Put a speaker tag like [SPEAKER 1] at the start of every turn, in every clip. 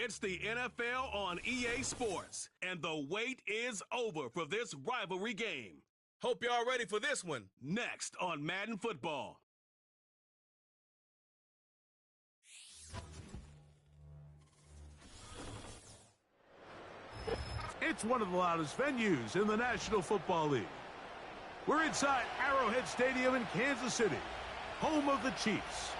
[SPEAKER 1] It's the NFL on EA Sports, and the wait is over for this rivalry game. Hope y'all ready for this one. Next on Madden Football.
[SPEAKER 2] It's one of the loudest venues in the National Football League. We're inside Arrowhead Stadium in Kansas City, home of the Chiefs.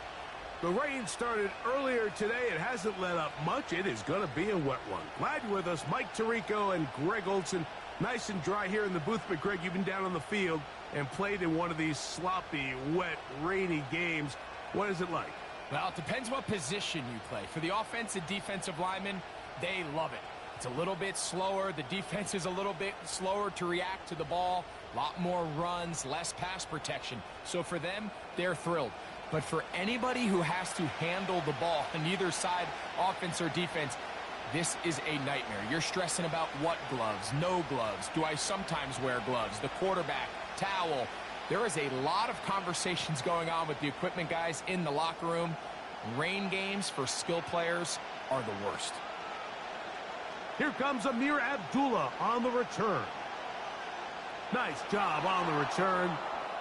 [SPEAKER 2] The rain started earlier today. It hasn't let up much. It is going to be a wet one. Glad you're with us, Mike Tirico and Greg Olson. Nice and dry here in the booth, but Greg, you've been down on the field and played in one of these sloppy, wet, rainy games. What is it like?
[SPEAKER 3] Well, it depends what position you play. For the offensive defensive linemen, they love it. It's a little bit slower. The defense is a little bit slower to react to the ball. A lot more runs, less pass protection. So for them, they're thrilled. But for anybody who has to handle the ball on either side, offense or defense, this is a nightmare. You're stressing about what gloves, no gloves. Do I sometimes wear gloves? The quarterback, towel. There is a lot of conversations going on with the equipment guys in the locker room. Rain games for skill players are the worst.
[SPEAKER 2] Here comes Amir Abdullah on the return. Nice job on the return.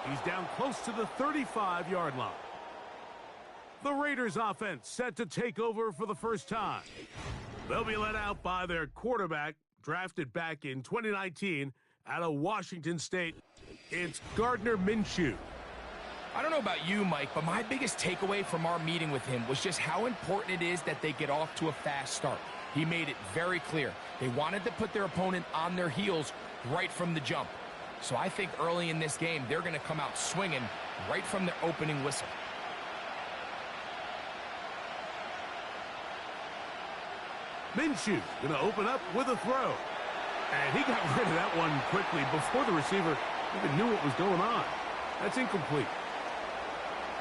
[SPEAKER 2] He's down close to the 35-yard line. The Raiders offense set to take over for the first time. They'll be led out by their quarterback, drafted back in 2019 out of Washington State. It's Gardner Minshew.
[SPEAKER 3] I don't know about you, Mike, but my biggest takeaway from our meeting with him was just how important it is that they get off to a fast start. He made it very clear. They wanted to put their opponent on their heels right from the jump. So I think early in this game, they're going to come out swinging right from the opening whistle.
[SPEAKER 2] Minshew going to open up with a throw. And he got rid of that one quickly before the receiver even knew what was going on. That's incomplete.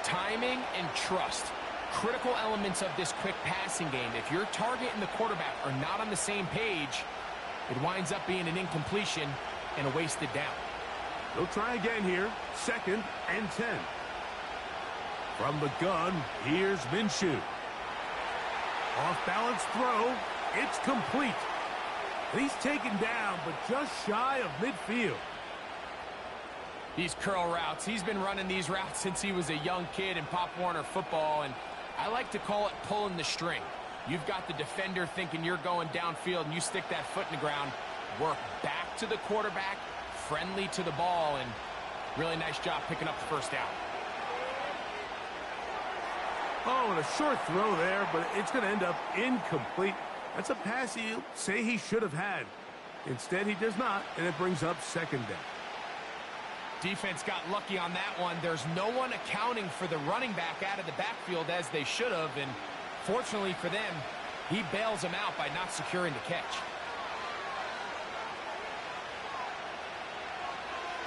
[SPEAKER 3] Timing and trust. Critical elements of this quick passing game. If your target and the quarterback are not on the same page, it winds up being an incompletion and a wasted down.
[SPEAKER 2] They'll try again here. 2nd and 10. From the gun, here's Minshew. Off-balance throw. It's complete. And he's taken down, but just shy of midfield.
[SPEAKER 3] These curl routes, he's been running these routes since he was a young kid in Pop Warner football, and I like to call it pulling the string. You've got the defender thinking you're going downfield, and you stick that foot in the ground, work back to the quarterback, friendly to the ball, and really nice job picking up the first down.
[SPEAKER 2] Oh, and a short throw there, but it's going to end up incomplete. That's a pass he'll say he should have had. Instead, he does not, and it brings up 2nd down.
[SPEAKER 3] Defense got lucky on that one. There's no one accounting for the running back out of the backfield as they should have, and fortunately for them, he bails them out by not securing the catch.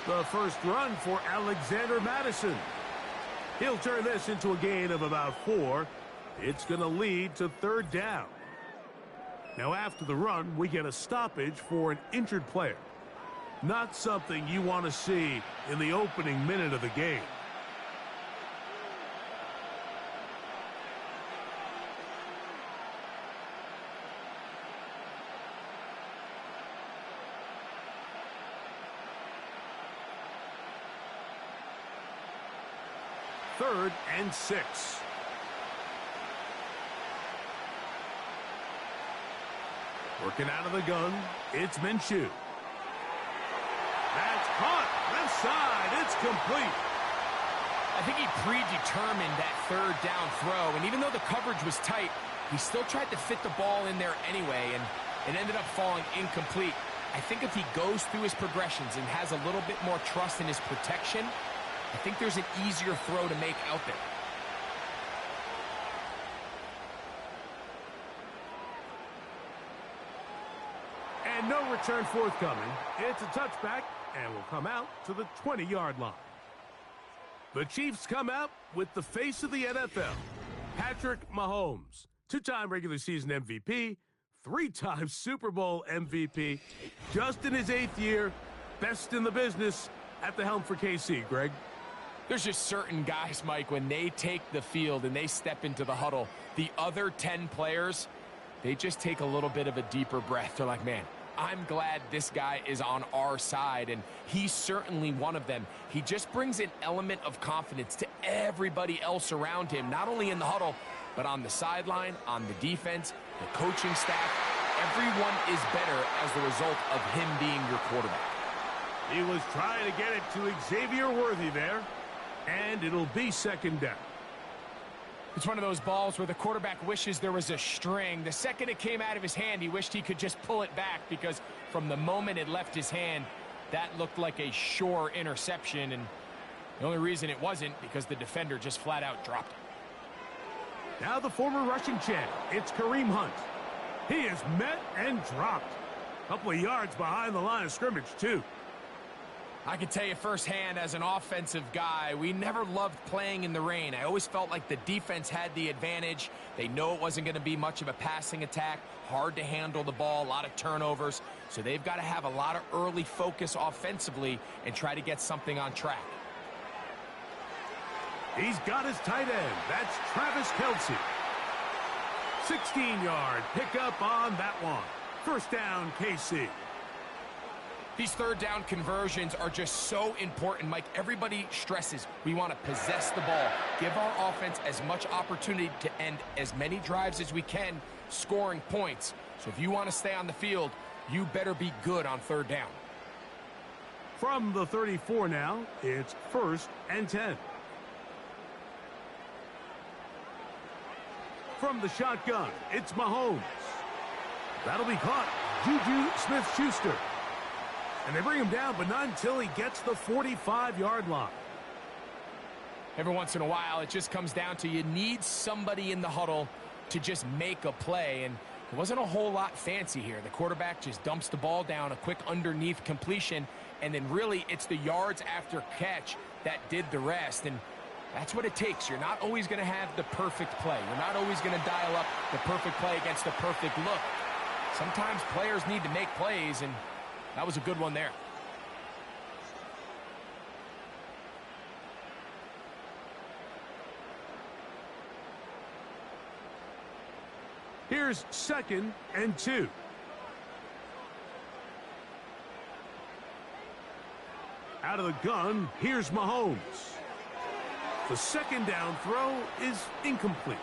[SPEAKER 2] The first run for Alexander Madison. He'll turn this into a gain of about 4. It's going to lead to 3rd down. Now after the run, we get a stoppage for an injured player. Not something you want to see in the opening minute of the game. Third and 6. Working out of the gun, it's Minshew. That's caught. Left side. It's complete.
[SPEAKER 3] I think he predetermined that 3rd down throw, and even though the coverage was tight, he still tried to fit the ball in there anyway, and it ended up falling incomplete. I think if he goes through his progressions and has a little bit more trust in his protection, I think there's an easier throw to make out there.
[SPEAKER 2] And no return forthcoming. It's a touchback, and will come out to the 20-yard line. The Chiefs come out with the face of the NFL, Patrick Mahomes, 2-time regular season MVP, 3-time Super Bowl MVP, just in his 8th year, best in the business at the helm for KC. Greg?
[SPEAKER 3] There's just certain guys, Mike, when they take the field and they step into the huddle, the other 10 players, they just take a little bit of a deeper breath. They're like, man, I'm glad this guy is on our side, and he's certainly one of them. He just brings an element of confidence to everybody else around him, not only in the huddle, but on the sideline, on the defense, the coaching staff. Everyone is better as the result of him being your quarterback.
[SPEAKER 2] He was trying to get it to Xavier Worthy there, and it'll be second down.
[SPEAKER 3] It's one of those balls where the quarterback wishes there was a string. The second it came out of his hand, he wished he could just pull it back, because from the moment it left his hand, that looked like a sure interception, and the only reason it wasn't because the defender just flat out dropped it.
[SPEAKER 2] Now the former rushing champ, it's Kareem Hunt. He is met and dropped. A couple of yards behind the line of scrimmage, too.
[SPEAKER 3] I can tell you firsthand, as an offensive guy, we never loved playing in the rain. I always felt like the defense had the advantage. They know it wasn't going to be much of a passing attack, hard to handle the ball, a lot of turnovers. So they've got to have a lot of early focus offensively and try to get something on track.
[SPEAKER 2] He's got his tight end. That's Travis Kelce. 16-yard pickup on that one. First down, KC.
[SPEAKER 3] These third down conversions are just so important, Mike. Everybody stresses we want to possess the ball, give our offense as much opportunity to end as many drives as we can, scoring points. So if you want to stay on the field, you better be good on third down.
[SPEAKER 2] From the 34 now, it's 1st and 10. From the shotgun, it's Mahomes. That'll be caught. Juju Smith-Schuster. And they bring him down, but not until he gets the 45-yard line.
[SPEAKER 3] Every once in a while, it just comes down to you need somebody in the huddle to just make a play. And it wasn't a whole lot fancy here. The quarterback just dumps the ball down, a quick underneath completion, and then really it's the yards after catch that did the rest. And that's what it takes. You're not always going to have the perfect play. You're not always going to dial up the perfect play against the perfect look. Sometimes players need to make plays, and that was a good one there.
[SPEAKER 2] Here's 2nd and 2. Out of the gun, here's Mahomes. The second down throw is incomplete.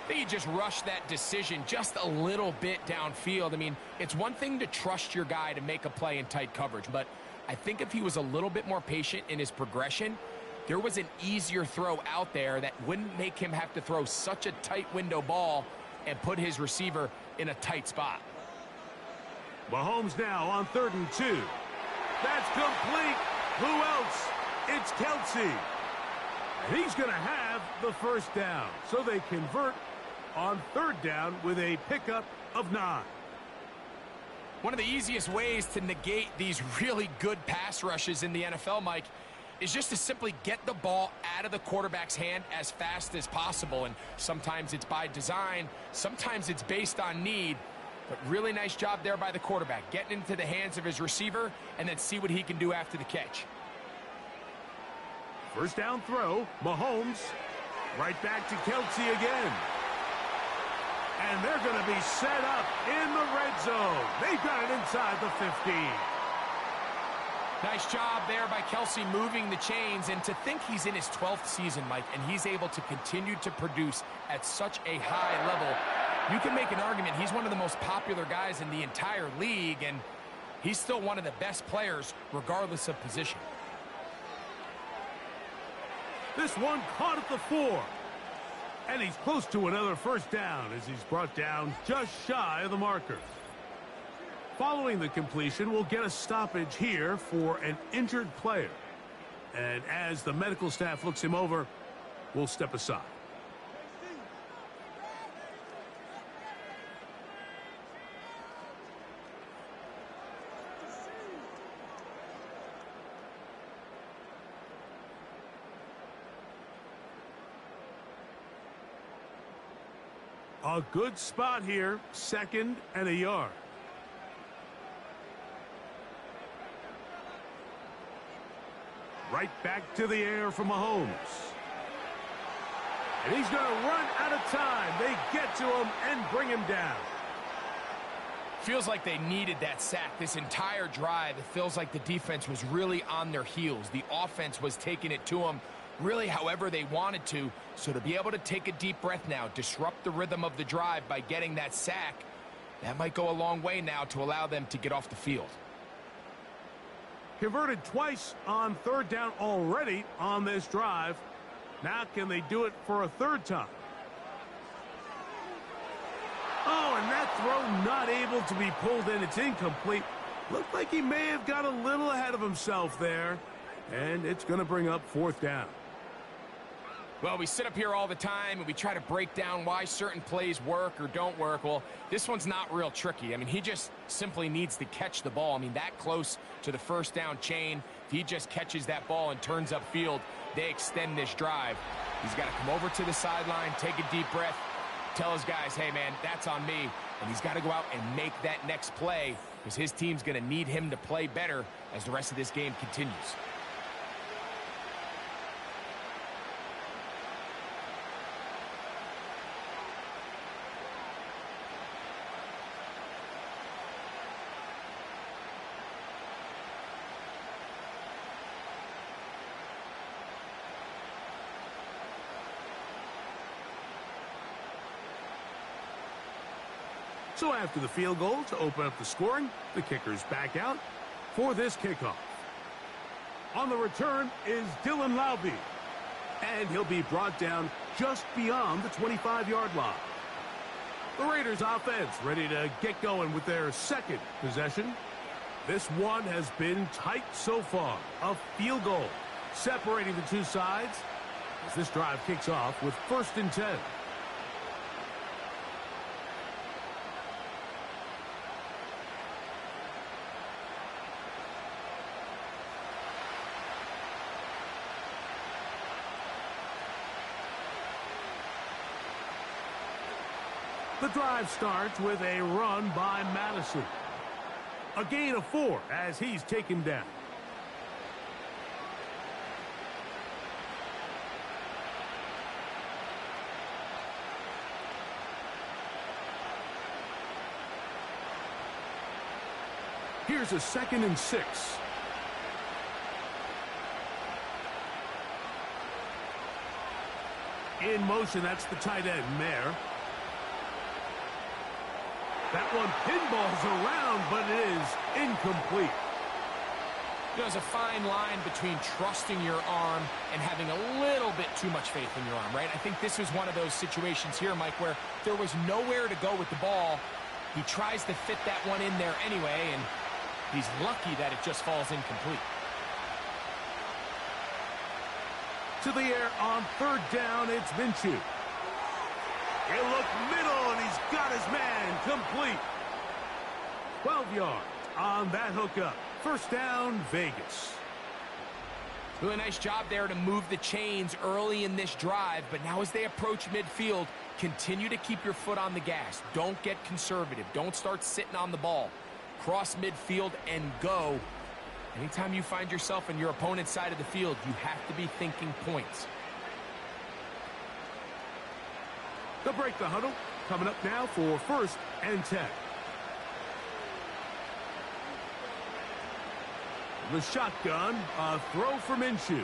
[SPEAKER 3] I think he just rushed that decision just a little bit downfield. I mean, it's one thing to trust your guy to make a play in tight coverage, but I think if he was a little bit more patient in his progression, there was an easier throw out there that wouldn't make him have to throw such a tight window ball and put his receiver in a tight spot.
[SPEAKER 2] Mahomes now on 3rd and 2. That's complete. Who else? It's Kelce. And he's going to have the first down. So they convert on 3rd down with a pickup of 9.
[SPEAKER 3] One of the easiest ways to negate these really good pass rushes in the NFL, Mike, is just to simply get the ball out of the quarterback's hand as fast as possible. And sometimes it's by design, sometimes it's based on need. But really nice job there by the quarterback, getting into the hands of his receiver and then see what he can do after the catch.
[SPEAKER 2] First down throw, Mahomes, right back to Kelce again. And they're going to be set up in the red zone. They've got it inside the 15.
[SPEAKER 3] Nice job there by Kelce moving the chains, and to think he's in his 12th season, Mike, and he's able to continue to produce at such a high level. You can make an argument he's one of the most popular guys in the entire league, and he's still one of the best players regardless of position.
[SPEAKER 2] This one caught at the 4. And he's close to another first down as he's brought down just shy of the marker. Following the completion, we'll get a stoppage here for an injured player. And as the medical staff looks him over, we'll step aside. A good spot here, 2nd and a yard. Right back to the air for Mahomes. And he's going to run out of time. They get to him and bring him down.
[SPEAKER 3] Feels like they needed that sack this entire drive. It feels like the defense was really on their heels. The offense was taking it to them really however they wanted to. So to be able to take a deep breath now, disrupt the rhythm of the drive by getting that sack, that might go a long way now to allow them to get off the field.
[SPEAKER 2] Converted twice on third down already on this drive. Now can they do it for a third time? Oh, and that throw not able to be pulled in. It's incomplete. Looked like he may have got a little ahead of himself there. And it's going to bring up fourth down.
[SPEAKER 3] Well, we sit up here all the time and we try to break down why certain plays work or don't work. Well, this one's not real tricky. I mean, he just simply needs to catch the ball. I mean, that close to the first down chain. If he just catches that ball and turns upfield, they extend this drive. He's got to come over to the sideline, take a deep breath, tell his guys, hey, man, that's on me. And he's got to go out and make that next play because his team's going to need him to play better as the rest of this game continues.
[SPEAKER 2] So after the field goal to open up the scoring, the kicker's back out for this kickoff. On the return is Dylan Laube, and he'll be brought down just beyond the 25-yard line. The Raiders offense ready to get going with their second possession. This one has been tight so far. A field goal separating the two sides as this drive kicks off with 1st and 10. The drive starts with a run by Madison. A gain of 4 as he's taken down. Here's a 2nd and 6. In motion, that's the tight end, Mayer. That one pinballs around, but it is incomplete.
[SPEAKER 3] There's a fine line between trusting your arm and having a little bit too much faith in your arm, right? I think this was one of those situations here, Mike, where there was nowhere to go with the ball. He tries to fit that one in there anyway, and he's lucky that it just falls incomplete.
[SPEAKER 2] To the air on 3rd down, it's Minshew. He'll look middle, and he's got his man complete. 12 yards on that hookup. 1st down, Vegas.
[SPEAKER 3] Really nice job there to move the chains early in this drive, but now as they approach midfield, continue to keep your foot on the gas. Don't get conservative. Don't start sitting on the ball. Cross midfield and go. Anytime you find yourself on your opponent's side of the field, you have to be thinking points.
[SPEAKER 2] They'll break the huddle. Coming up now for 1st and 10. The shotgun, a throw for Minshew.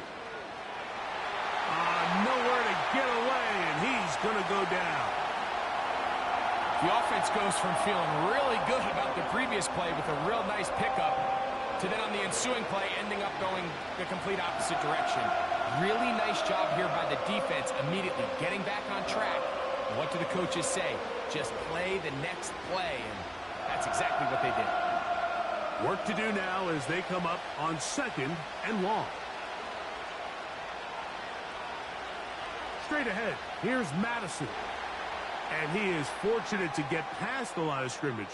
[SPEAKER 2] Nowhere to get away, and he's going to go down.
[SPEAKER 3] The offense goes from feeling really good about the previous play with a real nice pickup to then on the ensuing play ending up going the complete opposite direction. Really nice job here by the defense immediately getting back on track. What do the coaches say? Just play the next play, and that's exactly what they did.
[SPEAKER 2] Work to do now as they come up on 2nd and long. Straight ahead, here's Madison. And he is fortunate to get past the line of scrimmage.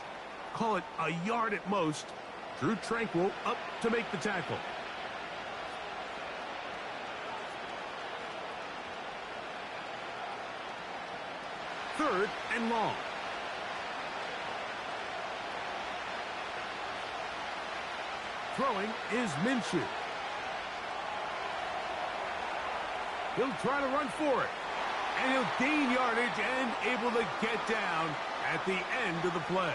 [SPEAKER 2] Call it a yard at most. Drew Tranquil up to make the tackle. Third and long. Throwing is Minshew. He'll try to run for it. And he'll gain yardage and able to get down at the end of the play.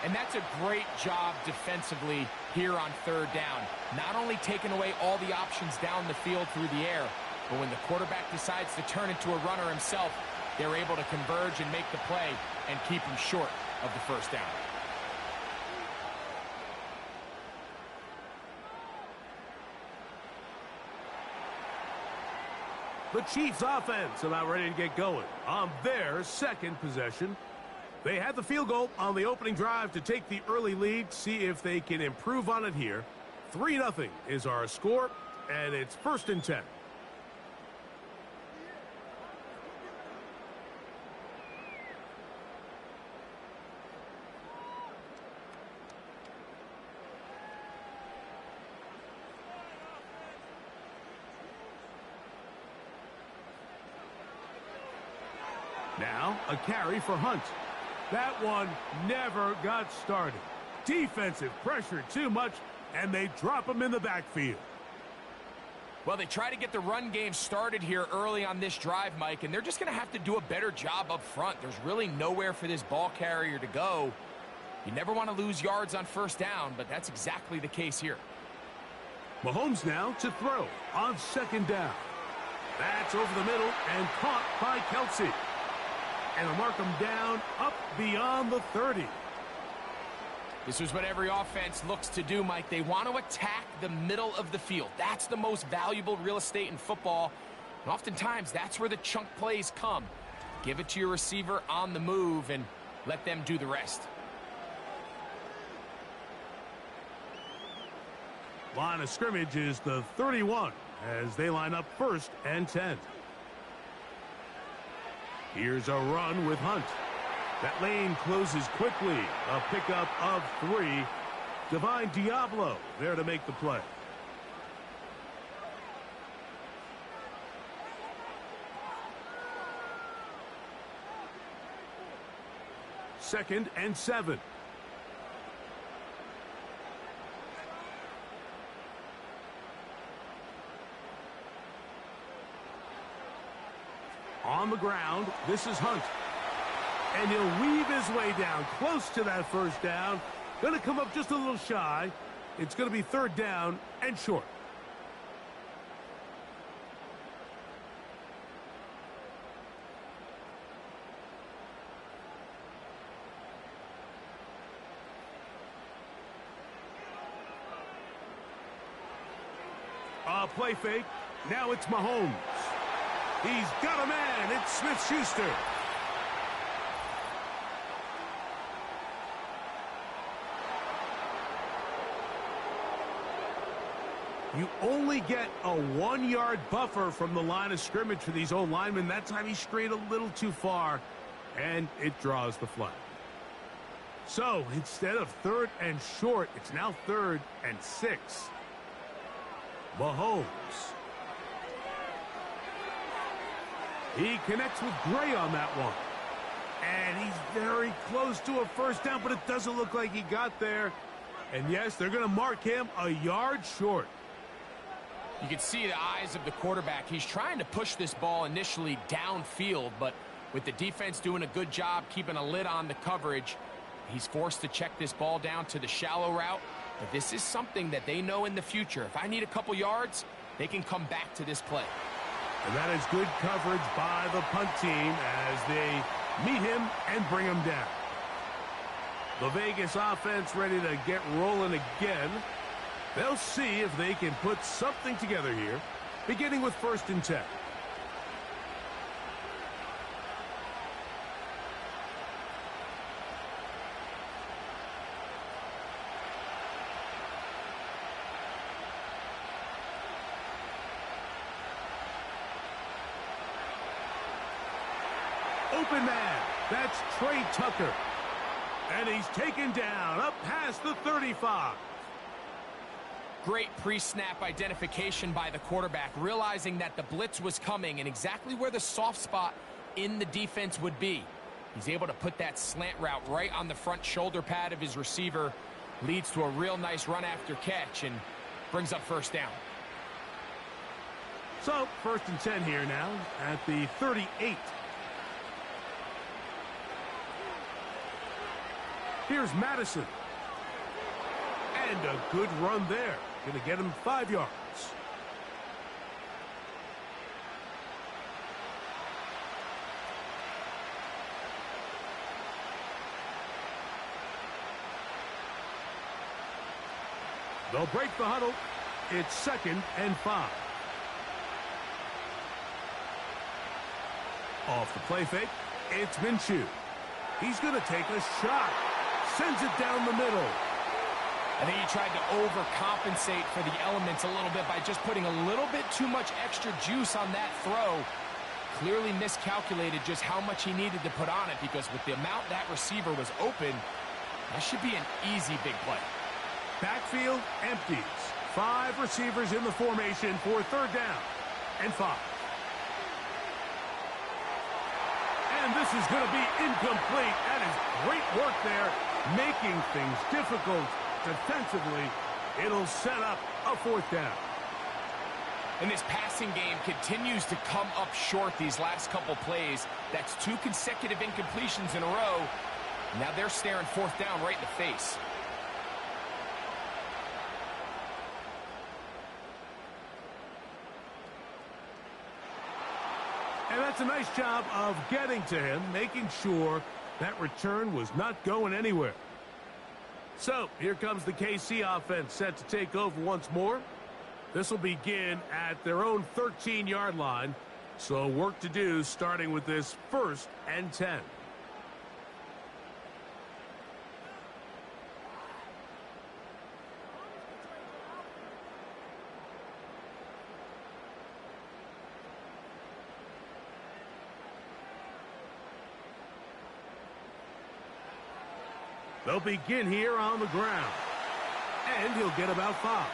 [SPEAKER 3] And that's a great job defensively here on third down. Not only taking away all the options down the field through the air, but when the quarterback decides to turn into a runner himself, they're able to converge and make the play and keep him short of the first down.
[SPEAKER 2] The Chiefs offense about ready to get going on their second possession. They had the field goal on the opening drive to take the early lead, see if they can improve on it here. 3-0 is our score, and it's 1st and 10. Now, a carry for Hunt. That one never got started. Defensive pressure too much, and they drop him in the backfield.
[SPEAKER 3] Well, they try to get the run game started here early on this drive, Mike, and they're just going to have to do a better job up front. There's really nowhere for this ball carrier to go. You never want to lose yards on first down, but that's exactly the case here.
[SPEAKER 2] Mahomes now to throw on 2nd down. That's over the middle and caught by Kelsey. And they'll mark him down up beyond the 30.
[SPEAKER 3] This is what every offense looks to do, Mike. They want to attack the middle of the field. That's the most valuable real estate in football. And oftentimes, that's where the chunk plays come. Give it to your receiver on the move and let them do the rest.
[SPEAKER 2] Line of scrimmage is the 31 as they line up 1st and 10. Here's a run with Hunt. That lane closes quickly. A pickup of 3. Divine Diablo there to make the play. Second and 7. On the ground, this is Hunt. And he'll weave his way down close to that first down. Going to come up just a little shy. It's going to be 3rd down and short. A play fake. Now it's Mahomes. He's got a man. It's Smith-Schuster. You only get a 1-yard buffer from the line of scrimmage for these old linemen. That time he strayed a little too far, and it draws the flag. So instead of 3rd and short, it's now 3rd and 6. Mahomes. He connects with Gray on that one. And he's very close to a first down, but it doesn't look like he got there. And yes, they're going to mark him a yard short.
[SPEAKER 3] You can see the eyes of the quarterback. He's trying to push this ball initially downfield, but with the defense doing a good job keeping a lid on the coverage, he's forced to check this ball down to the shallow route. But this is something that they know in the future. If I need a couple yards, they can come back to this play.
[SPEAKER 2] And that is good coverage by the punt team as they meet him and bring him down. The Vegas offense ready to get rolling again. They'll see if they can put something together here, beginning with 1st and 10. Open man. That's Trey Tucker. And he's taken down up past the 35.
[SPEAKER 3] Great pre-snap identification by the quarterback, realizing that the blitz was coming and exactly where the soft spot in the defense would be. He's able to put that slant route right on the front shoulder pad of his receiver, leads to a real nice run after catch and brings up 1st down.
[SPEAKER 2] So, 1st and 10 here now at the 38. Here's Madison. And a good run there. Going to get him 5 yards. They'll break the huddle. It's 2nd and 5. Off the play fake, it's Minshew. He's going to take a shot. Sends it down the middle.
[SPEAKER 3] I think he tried to overcompensate for the elements a little bit by just putting a little bit too much extra juice on that throw. Clearly miscalculated just how much he needed to put on it, because with the amount that receiver was open, that should be an easy big play.
[SPEAKER 2] Backfield empties. 5 receivers in the formation for 3rd down and 5. And this is going to be incomplete. That is great work there, making things difficult defensively. It'll set up a 4th down.
[SPEAKER 3] And this passing game continues to come up short these last couple plays. That's 2 consecutive incompletions in a row. Now they're staring 4th down right in the face.
[SPEAKER 2] And that's a nice job of getting to him, making sure that return was not going anywhere. So, here comes the KC offense set to take over once more. This will begin at their own 13-yard line. So, work to do starting with this 1st and 10. They'll begin here on the ground. And he'll get about 5.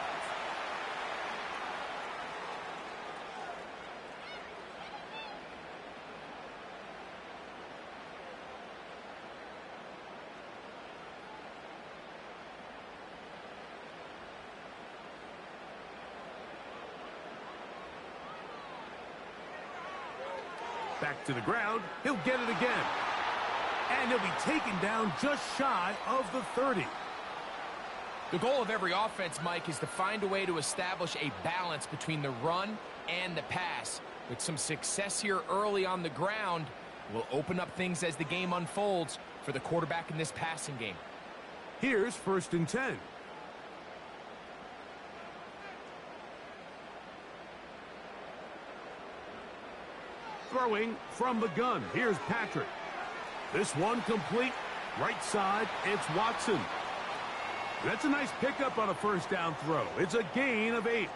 [SPEAKER 2] Back to the ground. He'll get it again. And he'll be taken down just shy of the 30.
[SPEAKER 3] The goal of every offense, Mike, is to find a way to establish a balance between the run and the pass. With some success here early on the ground, will open up things as the game unfolds for the quarterback in this passing game.
[SPEAKER 2] Here's 1st and 10. Throwing from the gun. Here's Patrick. This one complete. Right side, it's Watson. That's a nice pickup on a 1st down throw. It's a gain of 8.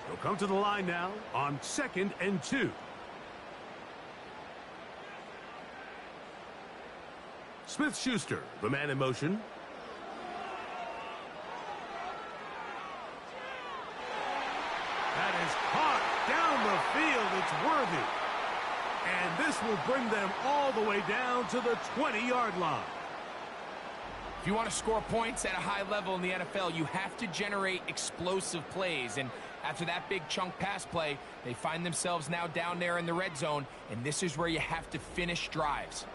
[SPEAKER 2] They'll come to the line now on 2nd and 2. Smith-Schuster, the man in motion. That is caught down the field. It's worthy. And this will bring them all the way down to the 20-yard line.
[SPEAKER 3] If you want to score points at a high level in the NFL, you have to generate explosive plays. And after that big chunk pass play, they find themselves now down there in the red zone. And this is where you have to finish drives.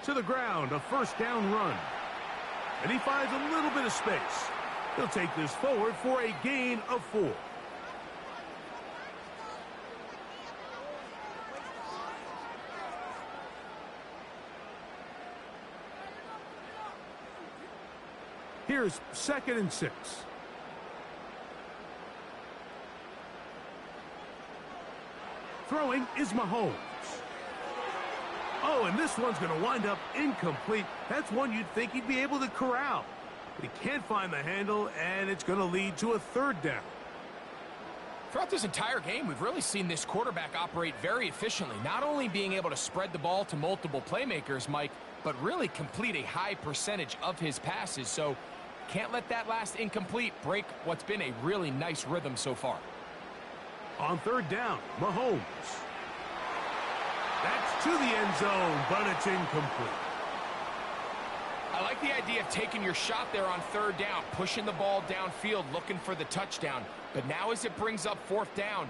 [SPEAKER 2] To the ground, a 1st down run. And he finds a little bit of space. He'll take this forward for a gain of 4. Here's 2nd and 6. Throwing is Mahomes. Oh, and this one's going to wind up incomplete. That's one you'd think he'd be able to corral. But he can't find the handle, and it's going to lead to a 3rd down.
[SPEAKER 3] Throughout this entire game, we've really seen this quarterback operate very efficiently, not only being able to spread the ball to multiple playmakers, Mike, but really complete a high percentage of his passes. So can't let that last incomplete break what's been a really nice rhythm so far.
[SPEAKER 2] On third down, Mahomes. That's to the end zone, but it's incomplete.
[SPEAKER 3] I like the idea of taking your shot there on third down, pushing the ball downfield, looking for the touchdown. But now as it brings up fourth down,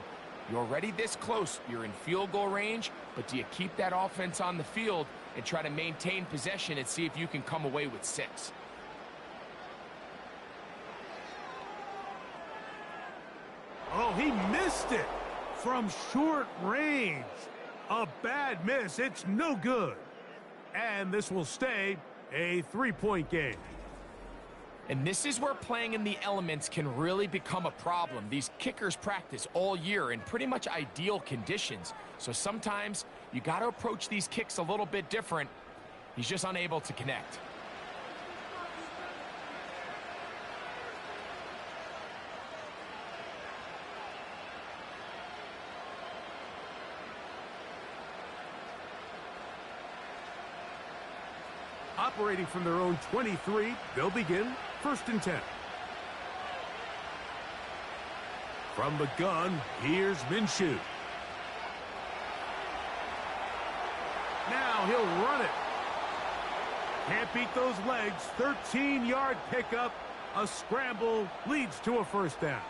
[SPEAKER 3] you're already this close. You're in field goal range, but do you keep that offense on the field and try to maintain possession and see if you can come away with 6?
[SPEAKER 2] Oh, he missed it from short range. A bad miss. It's no good. And this will stay a 3-point game.
[SPEAKER 3] And this is where playing in the elements can really become a problem. These kickers practice all year in pretty much ideal conditions. So sometimes you got to approach these kicks a little bit different. He's just unable to connect.
[SPEAKER 2] Operating from their own 23, they'll begin 1st and 10. From the gun, here's Minshew. Now he'll run it. Can't beat those legs. 13-yard pickup. A scramble leads to a 1st down.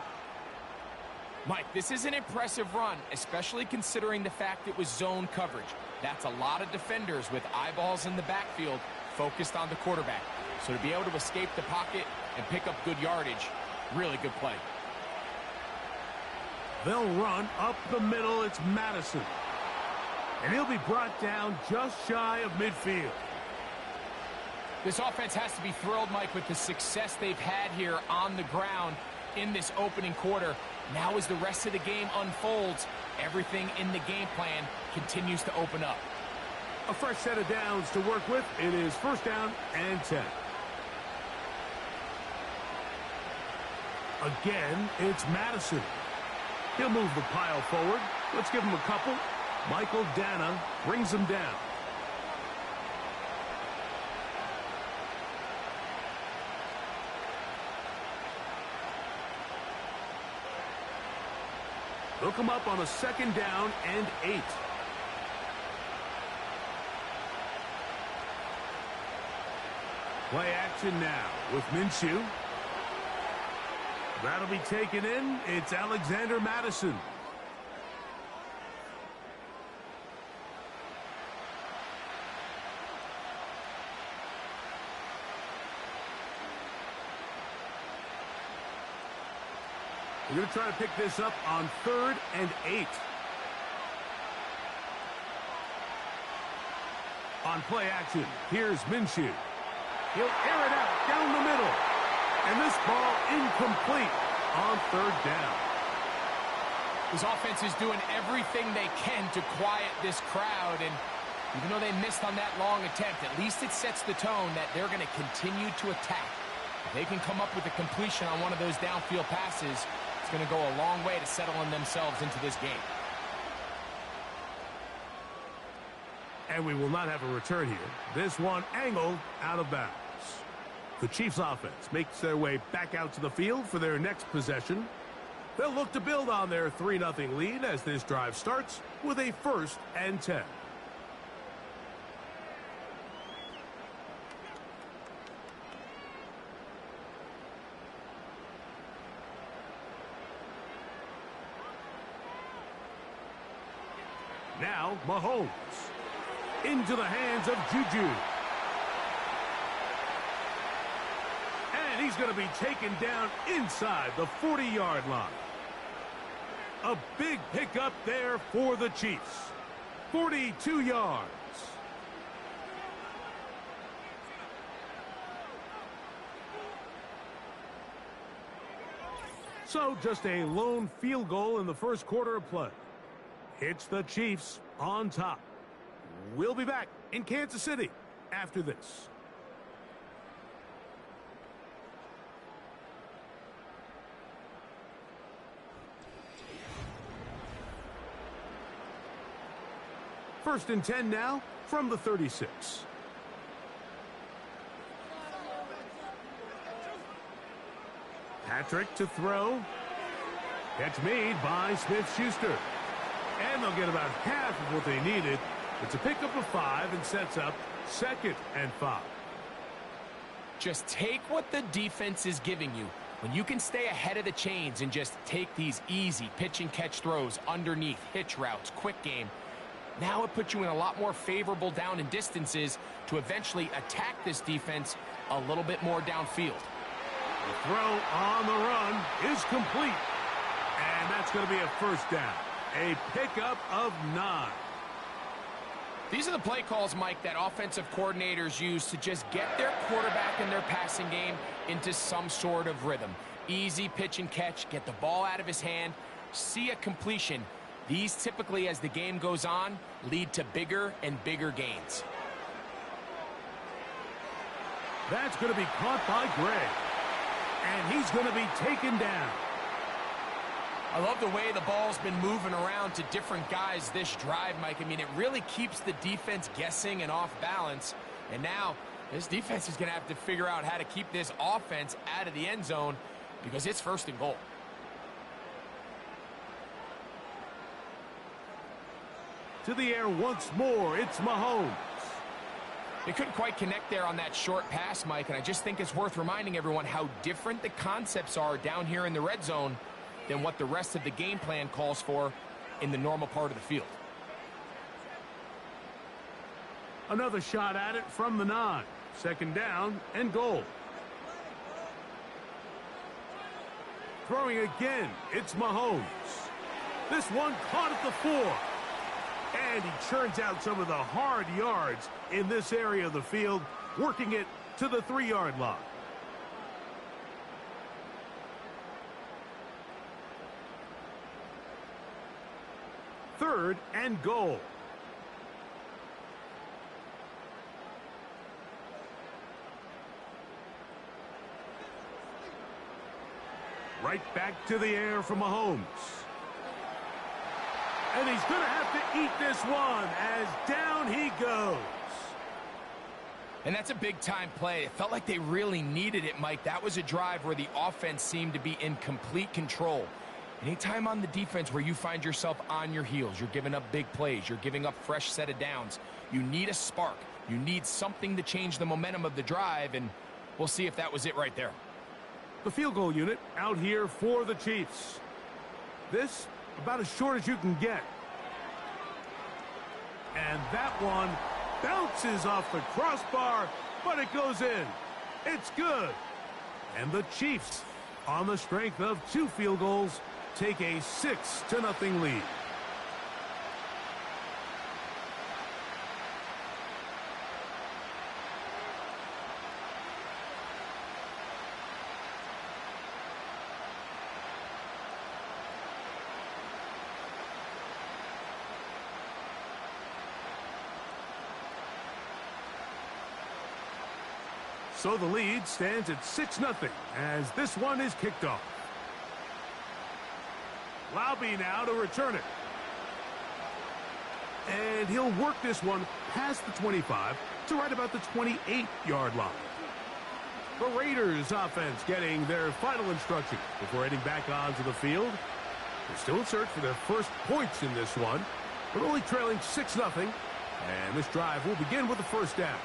[SPEAKER 3] Mike, this is an impressive run, especially considering the fact it was zone coverage. That's a lot of defenders with eyeballs in the backfield focused on the quarterback. So to be able to escape the pocket and pick up good yardage, really good play.
[SPEAKER 2] They'll run up the middle. It's Madison. And he'll be brought down just shy of midfield.
[SPEAKER 3] This offense has to be thrilled, Mike, with the success they've had here on the ground in this opening quarter. Now as the rest of the game unfolds, everything in the game plan continues to open up.
[SPEAKER 2] A fresh set of downs to work with. It is 1st down and 10. Again, it's Madison. He'll move the pile forward. Let's give him a couple. Michael Dana brings him down. They'll come up on a 2nd down and 8. Play action now with Minshew. That'll be taken in. It's Alexander Madison. We're going to try to pick this up on 3rd and 8. On play action, here's Minshew. He'll air it out down the middle. And this ball incomplete on 3rd down.
[SPEAKER 3] This offense is doing everything they can to quiet this crowd. And even though they missed on that long attempt, at least it sets the tone that they're going to continue to attack. If they can come up with a completion on one of those downfield passes, it's going to go a long way to settling themselves into this game.
[SPEAKER 2] And we will not have a return here. This one angled out of bounds. The Chiefs offense makes their way back out to the field for their next possession. They'll look to build on their 3-0 lead as this drive starts with a 1st and 10. Now Mahomes. Into the hands of Juju. And he's going to be taken down inside the 40-yard line. A big pickup there for the Chiefs. 42 yards. So just a lone field goal in the 1st quarter of play. It's the Chiefs on top. We'll be back in Kansas City after this. First and 10 now from the 36. Patrick to throw. Catch made by Smith-Schuster. And they'll get about half of what they needed. It's a pickup of 5 and sets up 2nd and 5.
[SPEAKER 3] Just take what the defense is giving you. When you can stay ahead of the chains and just take these easy pitch and catch throws underneath, hitch routes, quick game, now it puts you in a lot more favorable down and distances to eventually attack this defense a little bit more downfield.
[SPEAKER 2] The throw on the run is complete. And that's going to be a first down. A pickup of 9.
[SPEAKER 3] These are the play calls, Mike, that offensive coordinators use to just get their quarterback and their passing game into some sort of rhythm. Easy pitch and catch, get the ball out of his hand, see a completion. These typically, as the game goes on, lead to bigger and bigger gains.
[SPEAKER 2] That's going to be caught by Gray. And he's going to be taken down.
[SPEAKER 3] I love the way the ball's been moving around to different guys this drive, Mike. I mean, it really keeps the defense guessing and off balance. And now this defense is going to have to figure out how to keep this offense out of the end zone because it's 1st and goal.
[SPEAKER 2] To the air once more, it's Mahomes.
[SPEAKER 3] They couldn't quite connect there on that short pass, Mike, and I just think it's worth reminding everyone how different the concepts are down here in the red zone than what the rest of the game plan calls for in the normal part of the field.
[SPEAKER 2] Another shot at it from the 9. 2nd down and goal. Throwing again, it's Mahomes. This one caught at the 4. And he churns out some of the hard yards in this area of the field, working it to the 3-yard line. Third and goal. Right back to the air from Mahomes. And he's going to have to eat this one as down he goes.
[SPEAKER 3] And that's a big-time play. It felt like they really needed it, Mike. That was a drive where the offense seemed to be in complete control. Anytime on the defense where you find yourself on your heels, you're giving up big plays, you're giving up fresh set of downs, you need a spark. You need something to change the momentum of the drive, and we'll see if that was it right there.
[SPEAKER 2] The field goal unit out here for the Chiefs. This about as short as you can get. And that one bounces off the crossbar, but it goes in. It's good. And the Chiefs, on the strength of 2 field goals, take a 6-0 lead. So the lead stands at 6-0 as this one is kicked off. Laube now to return it. And he'll work this one past the 25 to right about the 28-yard line. The Raiders offense getting their final instructions before heading back onto the field. They're still in search for their first points in this one, but only trailing 6-0. And this drive will begin with the first down.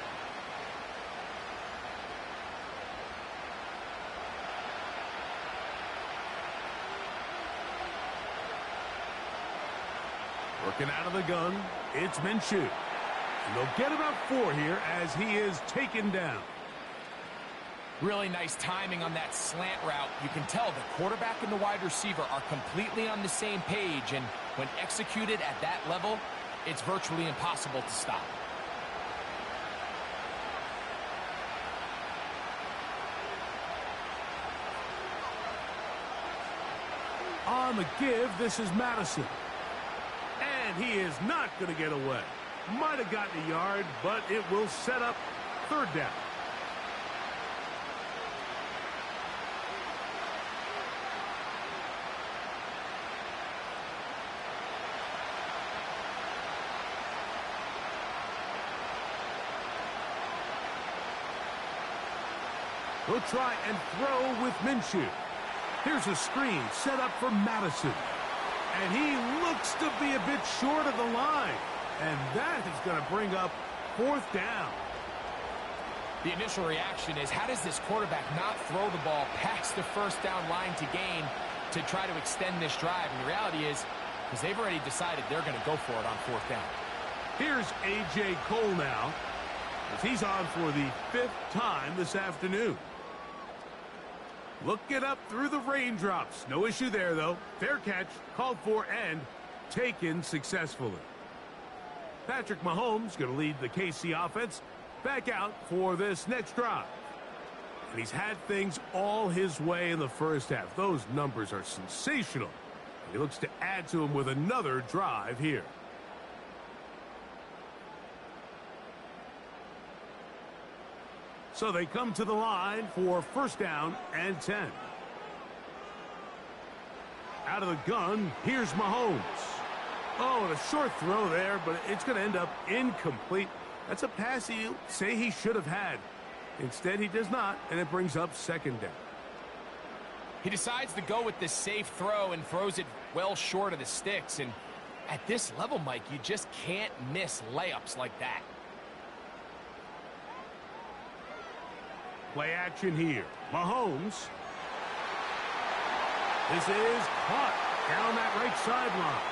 [SPEAKER 2] Working out of the gun, it's Minshew. And they'll get about 4 here as he is taken down.
[SPEAKER 3] Really nice timing on that slant route. You can tell the quarterback and the wide receiver are completely on the same page, and when executed at that level, it's virtually impossible to stop.
[SPEAKER 2] On the give, this is Madison. And he is not going to get away. Might have gotten a yard, but it will set up 3rd down. He'll try and throw with Minshew. Here's a screen set up for Madison. And he looks to be a bit short of the line. And that is going to bring up 4th down.
[SPEAKER 3] The initial reaction is, how does this quarterback not throw the ball past the 1st down line to gain to try to extend this drive? And the reality is, because they've already decided they're going to go for it on 4th down.
[SPEAKER 2] Here's A.J. Cole now, as he's on for the 5th time this afternoon. Looking up through the raindrops. No issue there, though. Fair catch, called for, and taken successfully. Patrick Mahomes going to lead the KC offense back out for this next drive. And he's had things all his way in the first half. Those numbers are sensational. And he looks to add to them with another drive here. So they come to the line for 1st down and 10. Out of the gun, here's Mahomes. Oh, and a short throw there, but it's going to end up incomplete. That's a pass he'll say he should have had. Instead, he does not, and it brings up 2nd down.
[SPEAKER 3] He decides to go with this safe throw and throws it well short of the sticks. And at this level, Mike, you just can't miss layups like that.
[SPEAKER 2] Play action here. Mahomes. This is caught down that right sideline.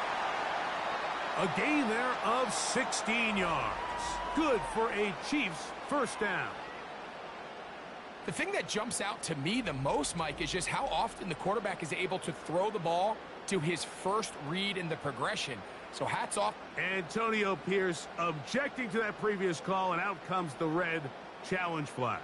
[SPEAKER 2] A gain there of 16 yards. Good for a Chiefs 1st down.
[SPEAKER 3] The thing that jumps out to me the most, Mike, is just how often the quarterback is able to throw the ball to his first read in the progression. So hats off.
[SPEAKER 2] Antonio Pierce objecting to that previous call, and out comes the red challenge flag.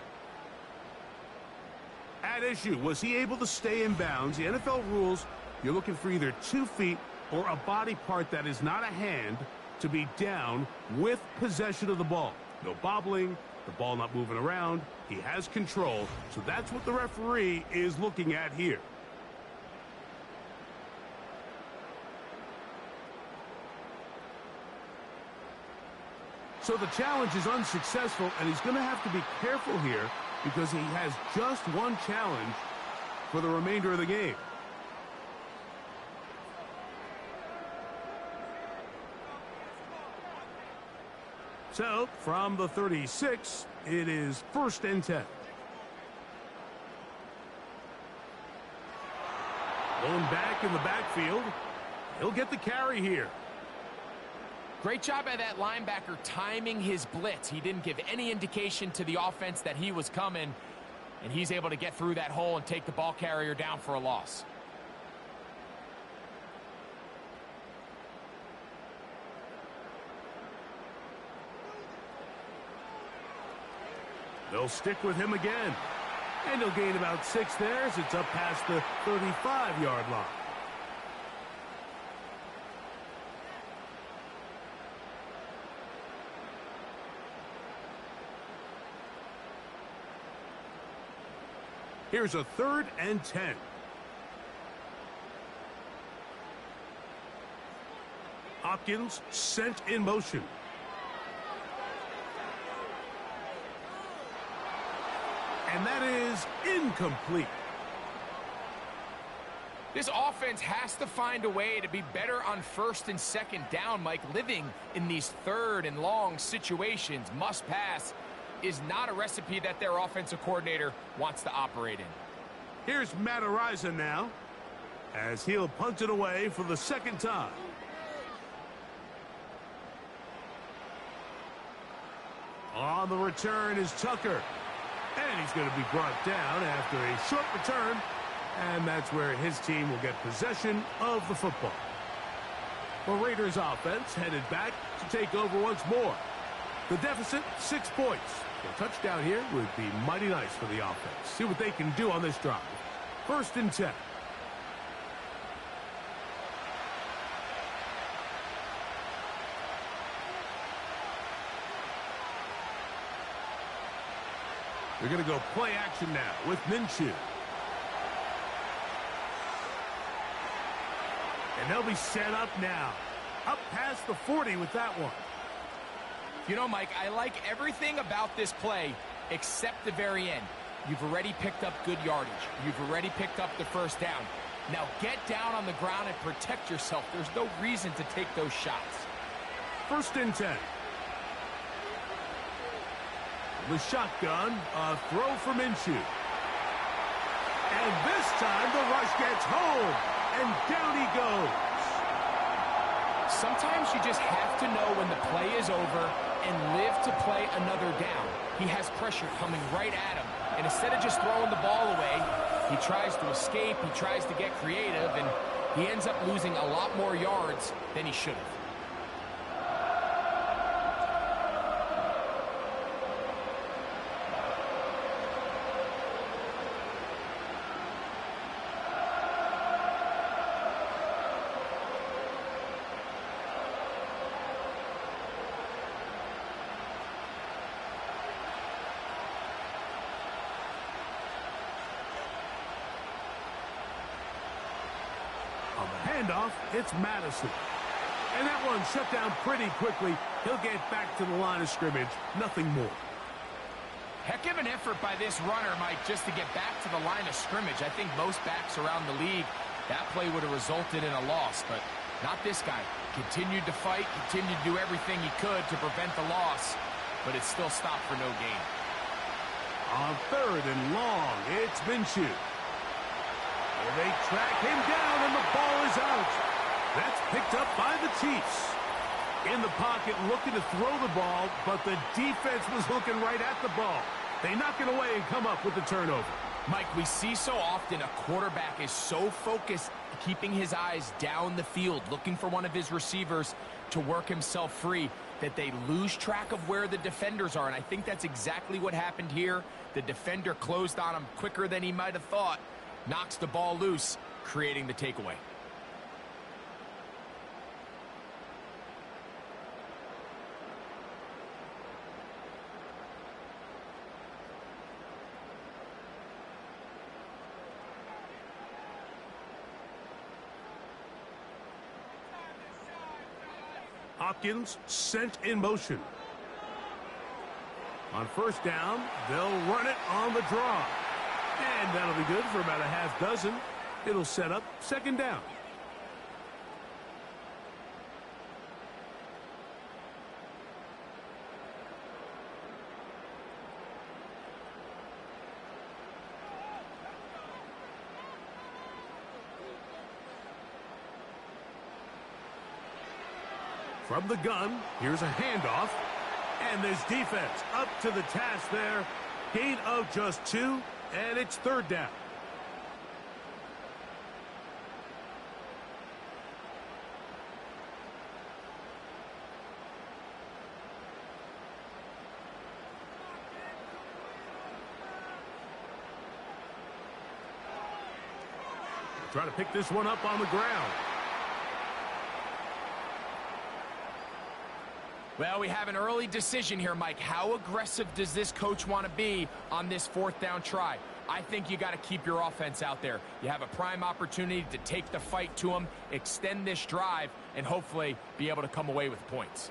[SPEAKER 2] At issue, was he able to stay in bounds? The NFL rules, you're looking for either 2 feet or a body part that is not a hand to be down with possession of the ball. No bobbling, the ball not moving around. He has control, so that's what the referee is looking at here. So the challenge is unsuccessful, and he's going to have to be careful here because he has just one challenge for the remainder of the game. So, from the 36, it is 1st and 10. Going back in the backfield. He'll get the carry here.
[SPEAKER 3] Great job by that linebacker timing his blitz. He didn't give any indication to the offense that he was coming, and he's able to get through that hole and take the ball carrier down for a loss.
[SPEAKER 2] They'll stick with him again. And he'll gain about 6 there as it's up past the 35-yard line. Here's a 3rd and 10. Hopkins sent in motion. And that is incomplete.
[SPEAKER 3] This offense has to find a way to be better on 1st and 2nd down, Mike. Living in these 3rd and long situations, must pass, is not a recipe that their offensive coordinator wants to operate in.
[SPEAKER 2] Here's Matt Araiza now, as he'll punt it away for the 2nd time. On the return is Tucker. And he's going to be brought down after a short return. And that's where his team will get possession of the football. The Raiders offense headed back to take over once more. The deficit, 6 points. A touchdown here would be mighty nice for the offense. See what they can do on this drive. 1st and 10. They're going to go play action now with Minshew. And they'll be set up now. Up past the 40 with that one.
[SPEAKER 3] You know, Mike, I like everything about this play except the very end. You've already picked up good yardage. You've already picked up the first down. Now get down on the ground and protect yourself. There's no reason to take those shots.
[SPEAKER 2] 1st and 10. The shotgun, a throw for Minshew. And this time the rush gets home, and down he goes.
[SPEAKER 3] Sometimes you just have to know when the play is over and live to play another down. He has pressure coming right at him, and instead of just throwing the ball away, he tries to escape, he tries to get creative, and he ends up losing a lot more yards than he should have.
[SPEAKER 2] On the handoff, it's Madison. And that one shut down pretty quickly. He'll get back to the line of scrimmage. Nothing more.
[SPEAKER 3] Heck of an effort by this runner, Mike, just to get back to the line of scrimmage. I think most backs around the league, that play would have resulted in a loss, but not this guy. Continued to fight, continued to do everything he could to prevent the loss, but it still stopped for no gain.
[SPEAKER 2] On 3rd and long, it's Minshew. And they track him down, and the ball is out. That's picked up by the Chiefs. In the pocket, looking to throw the ball, but the defense was looking right at the ball. They knock it away and come up with the turnover.
[SPEAKER 3] Mike, we see so often a quarterback is so focused, keeping his eyes down the field, looking for one of his receivers to work himself free, that they lose track of where the defenders are. And I think that's exactly what happened here. The defender closed on him quicker than he might have thought, knocks the ball loose, creating the takeaway.
[SPEAKER 2] Hopkins sent in motion. On 1st down, they'll run it on the draw. And that'll be good for about a half dozen. It'll set up 2nd down. From the gun, here's a handoff. And this defense up to the task there. Gain of just 2, and it's 3rd down. Try to pick this one up on the ground.
[SPEAKER 3] Well, we have an early decision here, Mike. How aggressive does this coach want to be on this 4th down try? I think you got to keep your offense out there. You have a prime opportunity to take the fight to them, extend this drive, and hopefully be able to come away with points.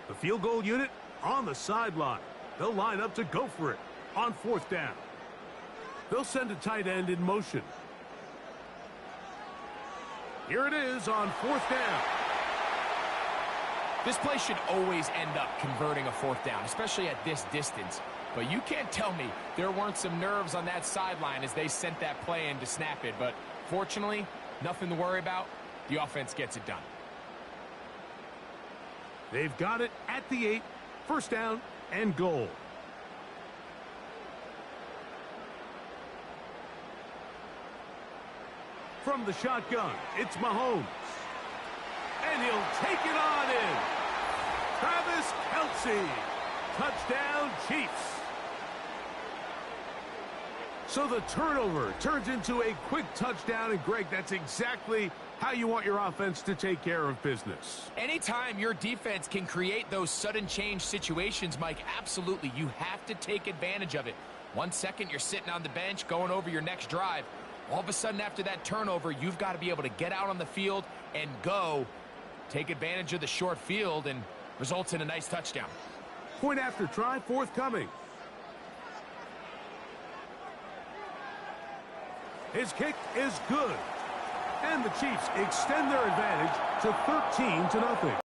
[SPEAKER 2] The field goal unit on the sideline. They'll line up to go for it on 4th down. They'll send a tight end in motion. Here it is on 4th down.
[SPEAKER 3] This play should always end up converting a 4th down, especially at this distance. But you can't tell me there weren't some nerves on that sideline as they sent that play in to snap it. But fortunately, nothing to worry about. The offense gets it done.
[SPEAKER 2] They've got it at the 8, 1st down and goal. From the shotgun, it's Mahomes. And he'll take it on in. Travis Kelce. Touchdown, Chiefs. So the turnover turns into a quick touchdown. And, Greg, that's exactly how you want your offense to take care of business.
[SPEAKER 3] Anytime your defense can create those sudden change situations, Mike, absolutely, you have to take advantage of it. 1 second, you're sitting on the bench going over your next drive. All of a sudden, after that turnover, you've got to be able to get out on the field and go. Take advantage of the short field and results in a nice touchdown.
[SPEAKER 2] Point after try forthcoming. His kick is good. And the Chiefs extend their advantage to 13-0.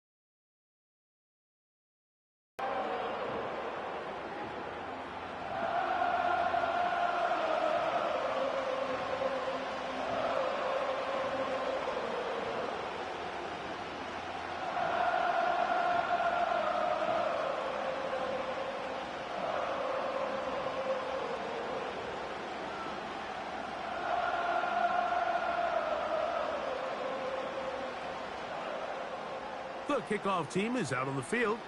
[SPEAKER 2] The kickoff team is out on the field,